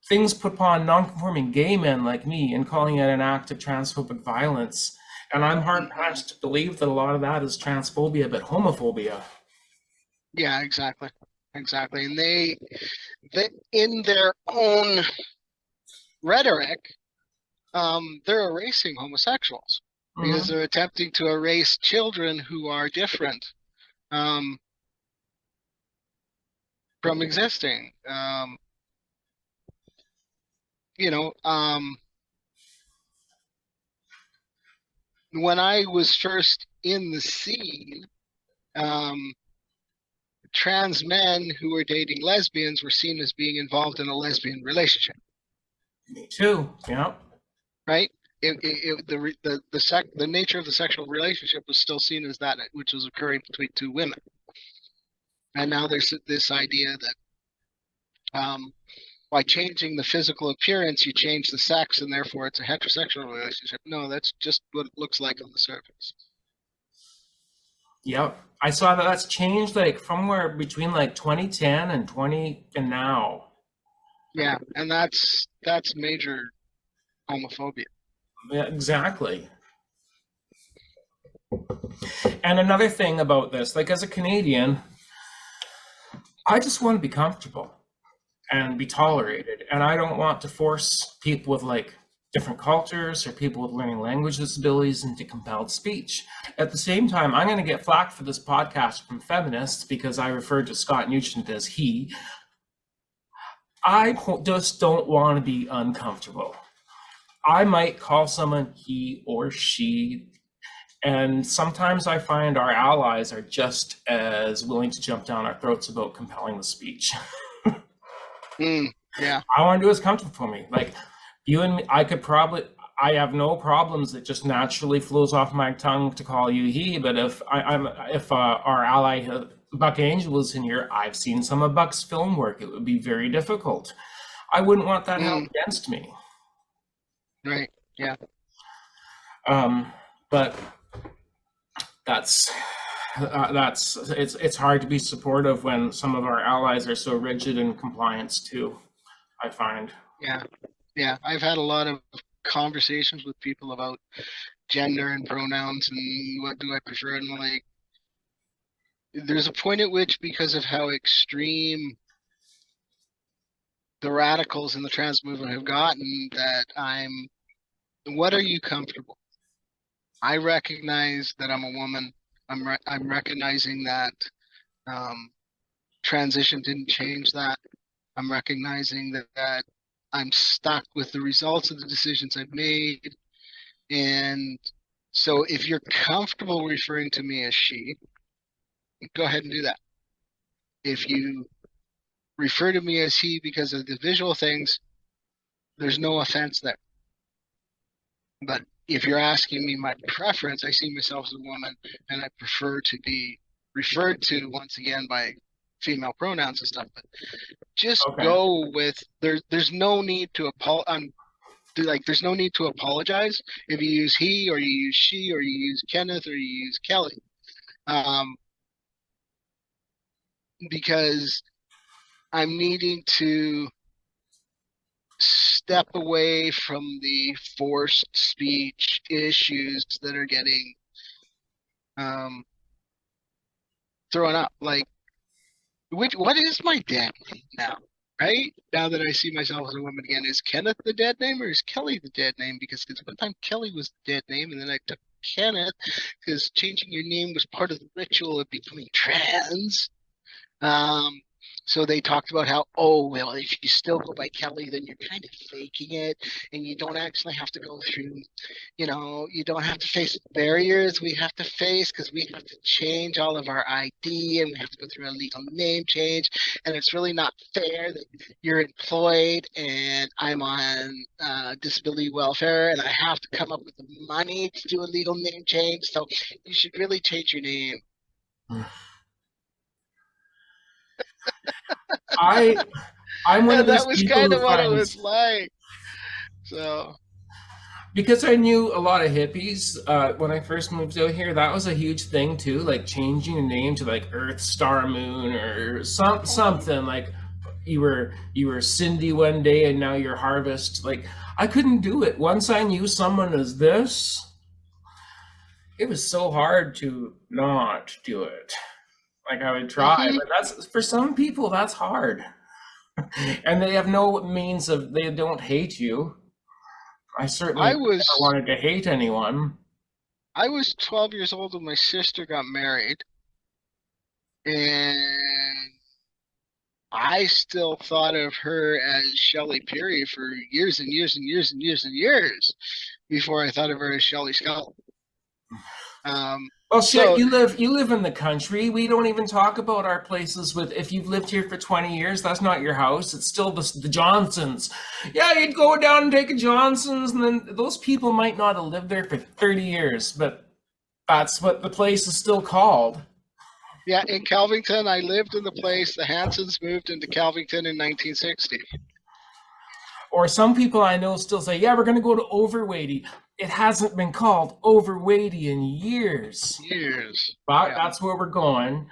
things put upon non-conforming gay men like me and calling it an act of transphobic violence. And I'm hard-pressed to believe that a lot of that is transphobia, but homophobia. Yeah, exactly. Exactly. And they in their own rhetoric, they're erasing homosexuals because they're attempting to erase children who are different from existing. When I was first in the scene, trans men who were dating lesbians were seen as being involved in a lesbian relationship. Me too. Yeah. Right. The nature of the sexual relationship was still seen as that which was occurring between two women. And now there's this idea that by changing the physical appearance, you change the sex, and therefore it's a heterosexual relationship. No, that's just what it looks like on the surface. Yep. I saw that that's changed like somewhere between like 2010 and 20 and now. Yeah, and that's major homophobia. Yeah, exactly. And another thing about this, like as a Canadian, I just want to be comfortable and be tolerated. And I don't want to force people with like different cultures or people with learning language disabilities into compelled speech. At the same time, I'm going to get flack for this podcast from feminists because I referred to Scott Nugent as he. I just don't want to be uncomfortable. I might call someone he or she, and sometimes I find our allies are just as willing to jump down our throats about compelling the speech. Yeah. I want to do what's comfortable for me. Like you and me, I have no problems. It just naturally flows off my tongue to call you he. But if our ally Buck Angel is in here, I've seen some of Buck's film work. It would be very difficult. I wouldn't want that held against me. Right. Yeah. But it's hard to be supportive when some of our allies are so rigid in compliance too, I find. Yeah. I've had a lot of conversations with people about gender and pronouns and what do I prefer, and like there's a point at which, because of how extreme the radicals in the trans movement have gotten, that what are you comfortable? I recognize that I'm a woman. I'm recognizing that Transition didn't change that. I'm recognizing that I'm stuck with the results of the decisions I've made. And so if you're comfortable referring to me as she, go ahead and do that. If you refer to me as he because of the visual things, there's no offense there. But if you're asking me my preference, I see myself as a woman and I prefer to be referred to once again by female pronouns and stuff. But just Okay. go with there's no need to there's no need to apologize if you use he or you use she or you use Kenneth or you use Kelly. Because I'm needing to step away from the forced speech issues that are getting um, thrown up. Like, what is my dead name now? Right now that I see myself as a woman again, is Kenneth the dead name or is Kelly the dead name? Because at one time Kelly was the dead name, and then I took Kenneth because changing your name was part of the ritual of becoming trans. Um, so they talked about how, oh, well, if you still go by Kelly, then you're kind of faking it, and you don't actually have to go through, you don't have to face the barriers we have to face because we have to change all of our ID and we have to go through a legal name change. And it's really not fair that you're employed and I'm on disability welfare and I have to come up with the money to do a legal name change. So you should really change your name. I I'm one of And those that was people kind who of what it was finds, like. So, because I knew a lot of hippies when I first moved out here. That was a huge thing too, like changing your name to like Earth, Star, Moon, or something like you were Cindy one day and now you're Harvest. Like I couldn't do it. Once I knew someone as this, it was so hard to not do it. Like I would try, hmm but that's for some people that's hard, and they have no means of. They don't hate you. I certainly I never was wanted to hate anyone. I was 12 years old when my sister got married, and I still thought of her as Shelley Perry for years and years and years and years and years before I thought of her as Shelley Scott. Um, Well, shit, so you live in the country. We don't even talk about our places with if you've lived here for 20 years, that's not your house. It's still the Johnsons. Yeah, you'd go down and take a Johnsons, and then those people might not have lived there for 30 years, but that's what the place is still called. yeah, in Calvington, I lived in the place. The Hansons moved into Calvington in 1960. Or some people I know still say, yeah, we're going to go to Overweighty. It hasn't been called Overweighty in years, Years. but Yeah. that's where we're going.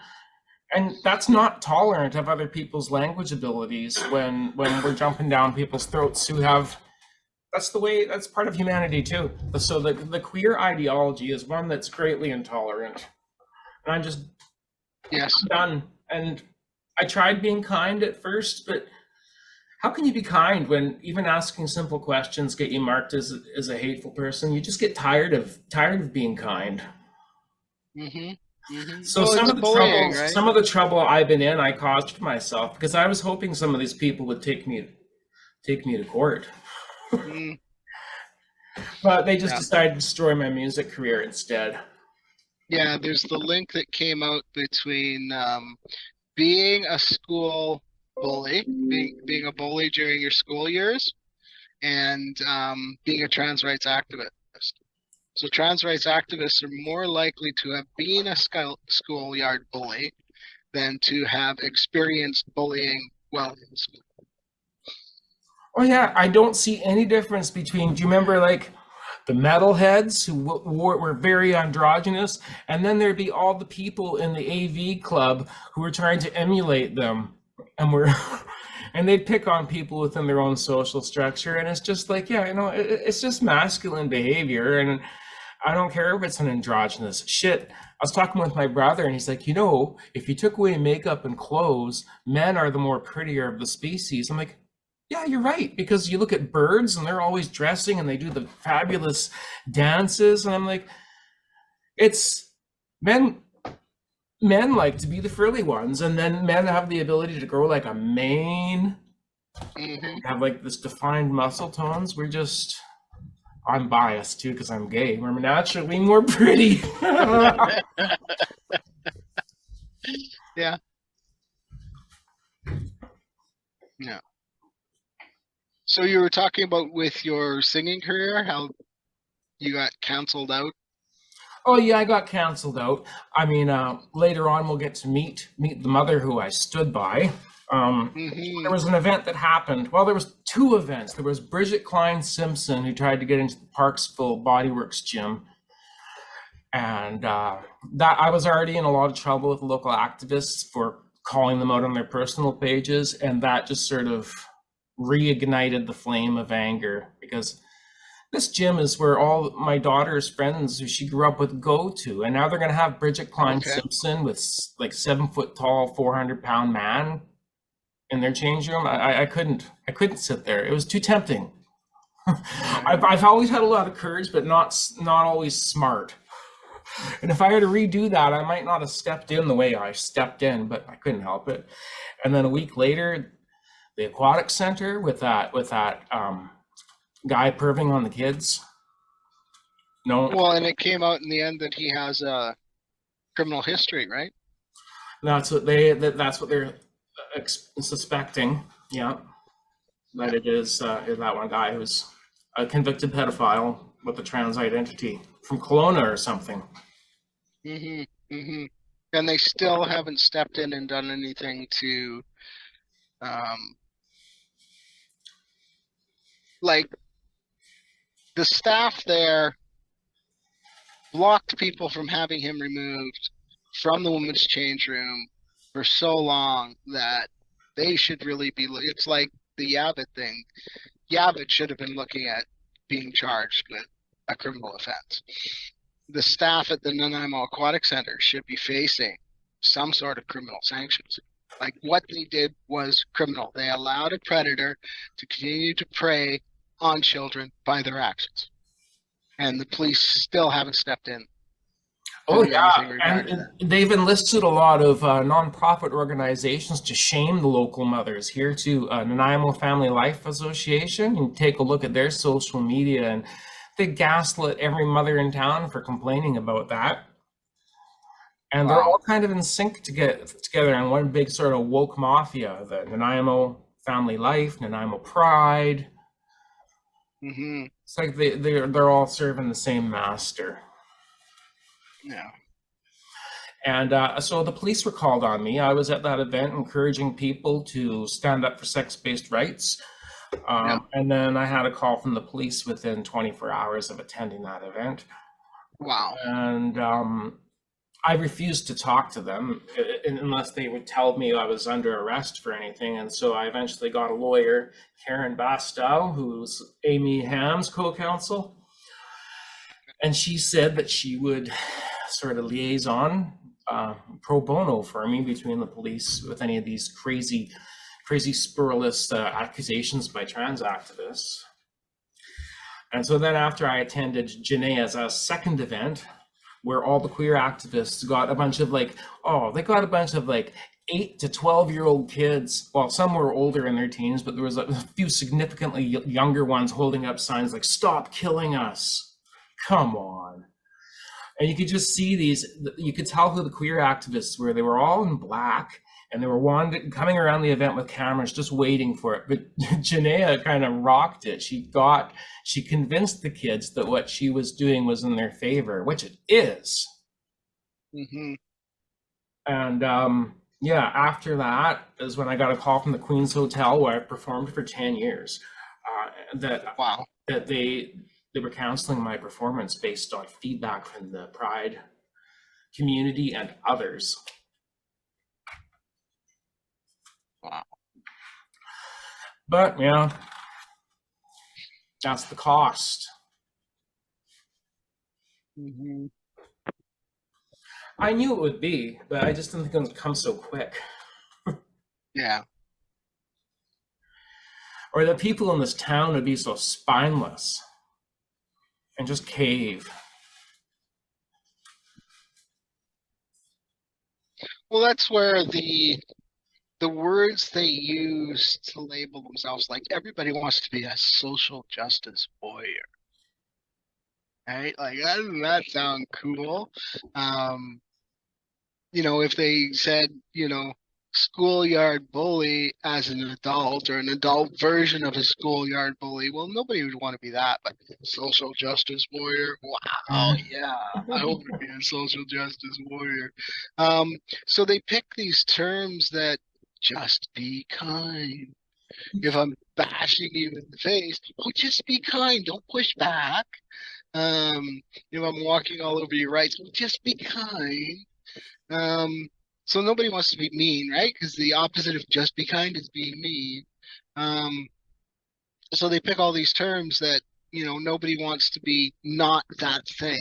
And that's not tolerant of other people's language abilities when we're jumping down people's throats who have that's the way that's part of humanity too. So the queer ideology is one that's greatly intolerant. And Yes. I'm done. And I tried being kind at first, but how can you be kind when even asking simple questions get you marked as a hateful person? You just get tired of being kind. hmm So Well, it's bullying, right? some of the trouble I've been in, I caused for myself because I was hoping some of these people would take me to court, Mm, but they just yeah. decided to destroy my music career instead. Yeah, there's the link that came out between being a school bully, being a bully during your school years, and being a trans rights activist. So trans rights activists are more likely to have been a schoolyard bully than to have experienced bullying while in school. Oh yeah, I don't see any difference between. Do you remember like the metalheads who were very androgynous, and then there'd be all the people in the AV club who were trying to emulate them, and were, and they'd pick on people within their own social structure, and it's just like, yeah, it's just masculine behavior, and I don't care if it's an androgynous shit. I was talking with my brother, and he's like, if you took away makeup and clothes, men are the more prettier of the species. I'm like, yeah, you're right. Because you look at birds and they're always dressing and they do the fabulous dances. And I'm like, it's men. men like to be the frilly ones, and then men have the ability to grow like a mane, Hmm. have like this defined muscle tones. I'm biased too because I'm gay. We're naturally more pretty. Yeah. Yeah. So you were talking about with your singing career, how you got canceled out. Oh yeah, I got canceled out. I mean, later on we'll get to meet the mother who I stood by. Hmm. There was an event that happened. Well, there was two events. There was Bridget Klein Simpson who tried to get into the Parksville Bodyworks gym, and that I was already in a lot of trouble with local activists for calling them out on their personal pages, and that just sort of reignited the flame of anger because this gym is where all my daughter's friends who she grew up with go to, and now they're going to have Bridget Klein Okay. Simpson with like 7 foot tall, 400 pound man in their change room. I couldn't sit there. It was too tempting. Right. I've always had a lot of courage, but not always smart. And if I had to redo that, I might not have stepped in the way I stepped in, but I couldn't help it. And then a week later, the aquatic center with that guy perving on the kids. No, Well, and it came out in the end that he has a criminal history, right? that's what they're suspecting. Yeah, Yeah. that it is that one guy who's a convicted pedophile with a trans identity from Kelowna or something. Hmm. Hmm. And they still haven't stepped in and done anything to, um, like the staff there blocked people from having him removed from the women's change room for so long that they should really be. It's like the Yavit thing. Yavit should have been looking at being charged with a criminal offense. The staff at the Nanaimo Aquatic Center should be facing some sort of criminal sanctions. Like what they did was criminal. They allowed a predator to continue to prey on children by their actions. And the police still haven't stepped in to Oh do anything yeah, regarding and that. they've enlisted a lot of nonprofit organizations to shame the local mothers. Here to Nanaimo Family Life Association, and take a look at their social media, and they gaslit every mother in town for complaining about that. And they're Wow. all kind of in sync to get together on one big sort of woke mafia: the Nanaimo Family Life, Nanaimo Pride. Hmm. It's like they're all serving the same master. Yeah. And so the police were called on me. I was at that event encouraging people to stand up for sex-based rights. Yeah. And then I had a call from the police within 24 hours of attending that event. Wow. And I refused to talk to them unless they would tell me I was under arrest for anything. And so I eventually got a lawyer, Karen Bastow, who's Amy Ham's co-counsel. And she said that she would sort of liaison pro bono for me between the police with any of these crazy scurrilous accusations by trans activists. And so then after I attended Janae's second event, where all the queer activists got a bunch of they got a bunch of 8 to 12-year-old kids. Well, some were older in their teens, but there was a few significantly younger ones holding up signs like "Stop killing us." Come on. And you could just see you could tell who the queer activists were. They were all in black, and they were coming around the event with cameras just waiting for it. But Janaea kind of rocked it. She convinced the kids that what she was doing was in their favor, which it is. Hmm. And yeah, after that is when I got a call from the Queen's Hotel, where I performed for 10 years, that Wow. that they were counseling my performance based on feedback from the Pride community and others. Wow. But yeah, that's the cost. Hmm. I knew it would be, but I just didn't think it would come so quick. Yeah. Or that people in this town would be so spineless and just cave. Well, that's where the words they use to label themselves, like everybody wants to be a social justice warrior, right? Like, doesn't that sound cool? Um, if they said, schoolyard bully as an adult or an adult version of a schoolyard bully, well, nobody would want to be that, but social justice warrior, wow, yeah, I hope to be a social justice warrior. Um, so they pick these terms that just be kind. If I'm bashing you in the face, oh, just be kind, don't push back. Um, if I'm walking all over your rights, well, just be kind. Um, so nobody wants to be mean, right? Because the opposite of just be kind is being mean. Um, so they pick all these terms that, nobody wants to be not that thing.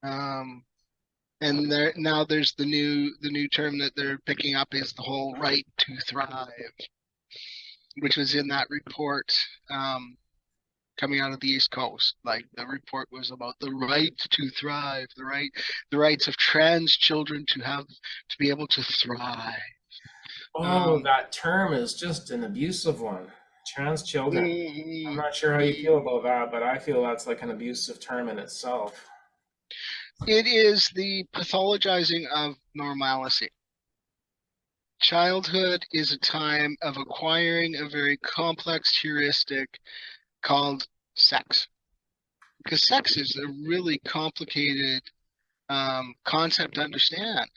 Um, and now there's the new term that they're picking up is the whole right to thrive, which was in that report coming out of the East Coast. Like the report was about the right to thrive, the rights of trans children to be able to thrive. Oh, Um, that term is just an abusive one. Trans children. I'm mm, not sure how you feel about that, but I feel that's like an abusive term in itself. it is the pathologizing of normalcy. Childhood is a time of acquiring a very complex heuristic called sex. Because sex is a really complicated concept to understand.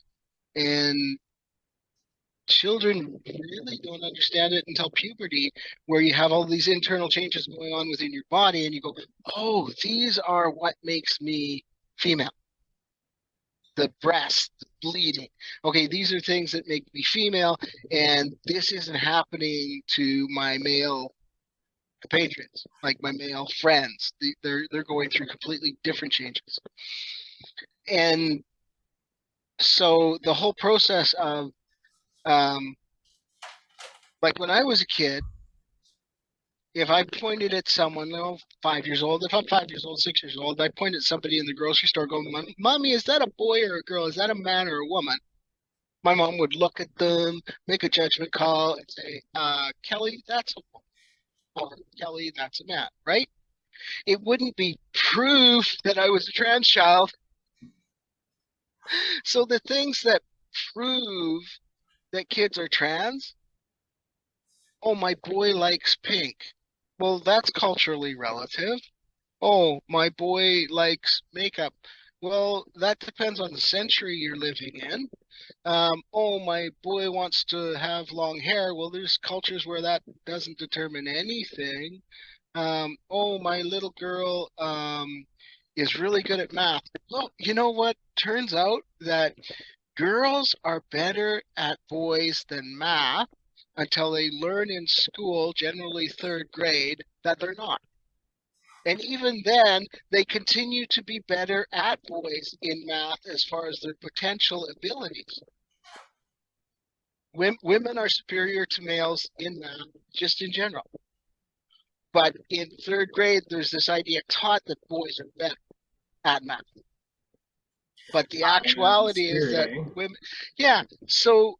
And children really don't understand it until puberty, where you have all these internal changes going on within your body, and you go, oh, these are what makes me female. The breast, the bleeding. Okay, these are things that make me female, and this isn't happening to my male compatriots, like my male friends. They're going through completely different changes. And so the whole process of um, like when I was a kid, if I pointed at someone, 5 years old, if I'm 5 years old, 6 years old, I point at somebody in the grocery store going, Mommy, is that a boy or a girl? Is that a man or a woman? My mom would look at them, make a judgment call, and say, Kelly, that's a woman. Or Kelly, that's a man, right? It wouldn't be proof that I was a trans child. So the things that prove that kids are trans, oh, my boy likes pink. Well, that's culturally relative. Oh, my boy likes makeup. Well, that depends on the century you're living in. Oh, my boy wants to have long hair. Well, there's cultures where that doesn't determine anything. Oh, my little girl is really good at math. Well, you know what? Turns out that girls are better at boys than math until they learn in school, generally third grade, that they're not. And even then, they continue to be better at boys in math as far as their potential abilities. Women are superior to males in math, just in general. But in third grade, there's this idea taught that boys are better at math. But the Yeah, that's actuality is weird, that eh? women, yeah. So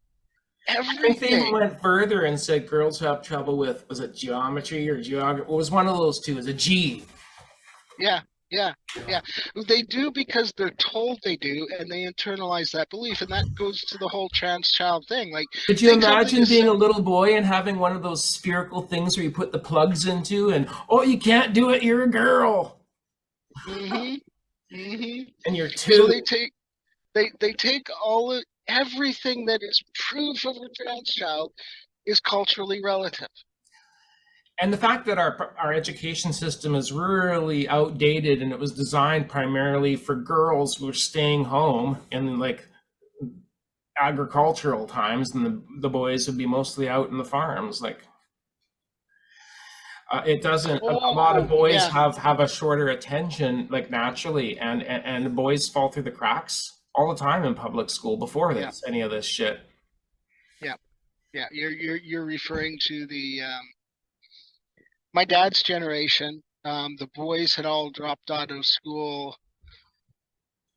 I think they even everything, went further and said girls who have trouble with, was it geometry or geography? It was one of those two. It was a G. yeah, yeah, yeah. They do because they're told they do, and they internalize that belief, and that goes to the whole trans child thing. Like, Could you think something imagine is being a little boy and having one of those spherical things where you put the plugs into and, oh, you can't do it, you're a girl. mm-hmm, mm-hmm. And you're So two. they take everything that is proof of a trans child is culturally relative. And the fact that our education system is really outdated and it was designed primarily for girls who are staying home in like agricultural times, and the boys would be mostly out in the farms. Like it doesn't. A lot of Oh, boys yeah, have a shorter attention, like naturally, and the boys fall through the cracks all the time in public school before yeah, this any of this shit. yeah, yeah. You're referring to the my dad's generation. The boys had all dropped out of school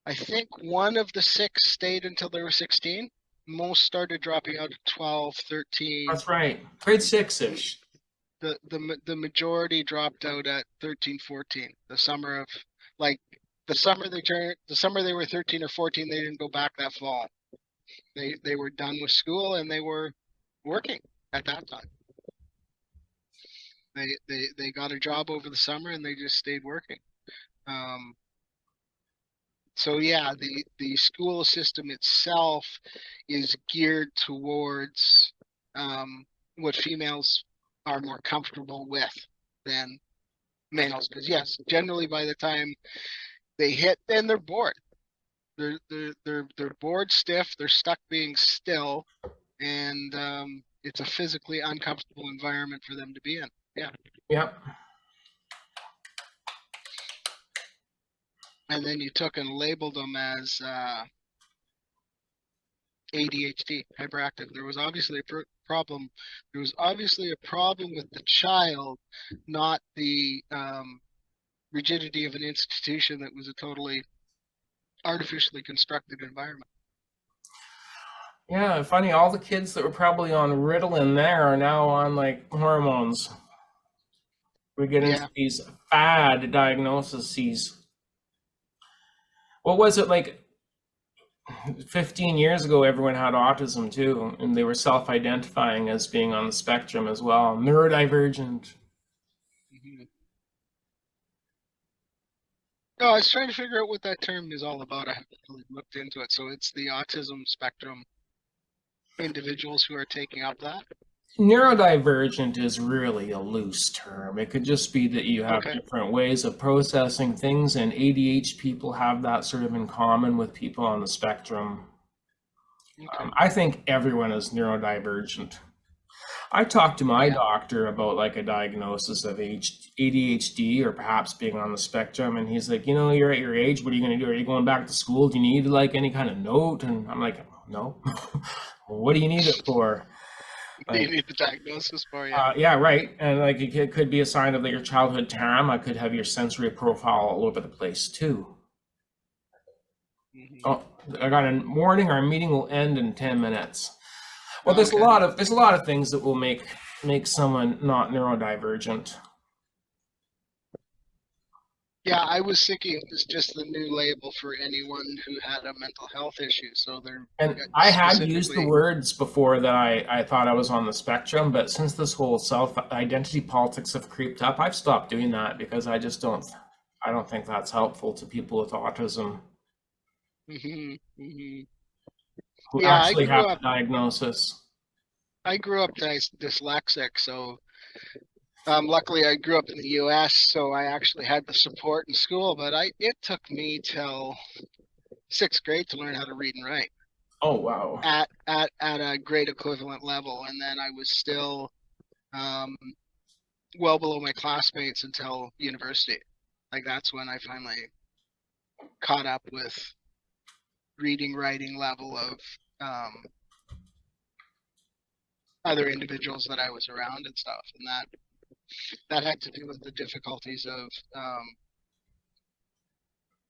I think one of the six stayed until they were 16. Most started dropping out at 12, 13. That's right. Grade six-ish. The majority dropped out at 13, 14. The summer of like the summer they were 13 or 14, they didn't go back that fall. They were done with school and they were working at that time. They got a job over the summer and they just stayed working. Um, so yeah, the school system itself is geared towards what females are more comfortable with than males. Because yes, generally by the time they hit, then they're bored. They're bored stiff. They're stuck being still, and it's a physically uncomfortable environment for them to be in. Yeah, Yep. and then you took and labeled them as ADHD, hyperactive. There was obviously a problem. There was obviously a problem with the child, not the rigidity of an institution that was a totally artificially constructed environment. Yeah, funny. All the kids that were probably on Ritalin there are now on like hormones. We get into Yeah. these fad diagnoses. What was it like 15 years ago? Everyone had autism too, and they were self-identifying as being on the spectrum as well, neurodivergent. Mm-hmm. No, I was trying to figure out what that term is all about. I haven't really looked into it. So it's the autism spectrum individuals who are taking up that. Neurodivergent is really a loose term. It could just be that you have Okay. different ways of processing things, and ADHD people have that sort of in common with people on the spectrum. Okay. I think everyone is neurodivergent. I talked to my Yeah. doctor about like a diagnosis of ADHD or perhaps being on the spectrum, and he's like, you're at your age. What are you going to do? Are you going back to school? Do you need like any kind of note? And I'm like, no. What do you need it for? Do you Like, need the diagnosis for you? yeah, right. And like it could be a sign of like your childhood trauma. Could have your sensory profile all over the place too. Mm-hmm. Oh, I got a warning. Our meeting will end in 10 minutes. Well, Okay. there's a lot of things that will make someone not neurodivergent. Yeah, I was thinking it was just the new label for anyone who had a mental health issue. So they're And I had used the specifically. words before that I thought I was on the spectrum, but since this whole self identity politics have creeped up, I've stopped doing that because I don't think that's helpful to people with autism Mm-hmm, mm-hmm. who Yeah, actually have the diagnosis. I grew up dyslexic, so luckily I grew up in the U.S., so I actually had the support in school. But it took me till sixth grade to learn how to read and write Oh wow. at a grade equivalent level, and then I was still um, well below my classmates until university. Like that's when I finally caught up with reading, writing level of other individuals that I was around and stuff, and that had to do with the difficulties of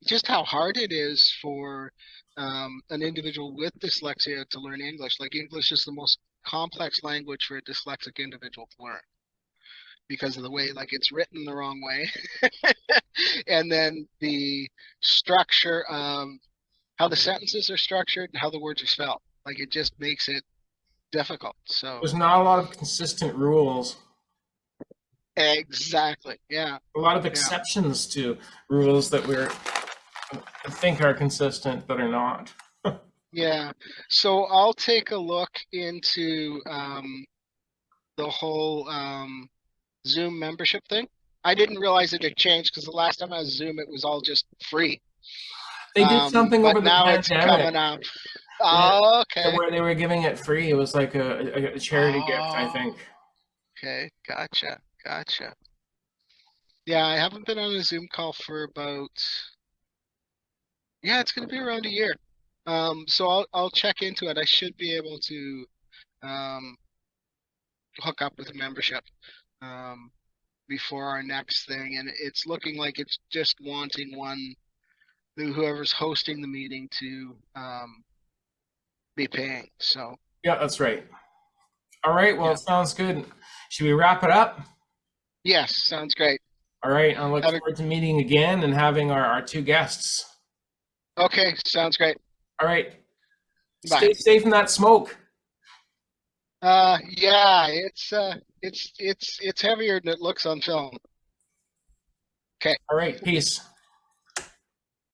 just how hard it is for an individual with dyslexia to learn English. Like English is the most complex language for a dyslexic individual to learn because of the way like it's written the wrong way and then the structure of how the sentences are structured and how the words are spelled. Like it just makes it difficult. So There's not a lot of consistent rules. exactly. Yeah. A lot of Yeah. exceptions to rules that I think are consistent but are not. Yeah. So I'll take a look into the whole Zoom membership thing. I didn't realize it had changed because the last time I was Zoom, it was all just free. They did something But over the now it's pandemic coming up. where Oh, okay. where they were giving it free. It was like a charity gift, I Oh, think. okay. Gotcha. Gotcha. Yeah, I haven't been on a Zoom call for about, yeah, it's going to be around a year. So I'll check into it. I should be able to um, hook up with a membership um, before our next thing, and it's looking like it's just wanting one whoever's hosting the meeting to be paying. So Yeah, that's right. All right, well, yeah, it sounds good. Should we wrap it up? yes, sounds great. All right, I look Have a, forward to meeting again and having our two guests. okay, sounds great. All right, Bye. stay safe from that smoke. Yeah, it's heavier than it looks on film. Okay. All right, peace.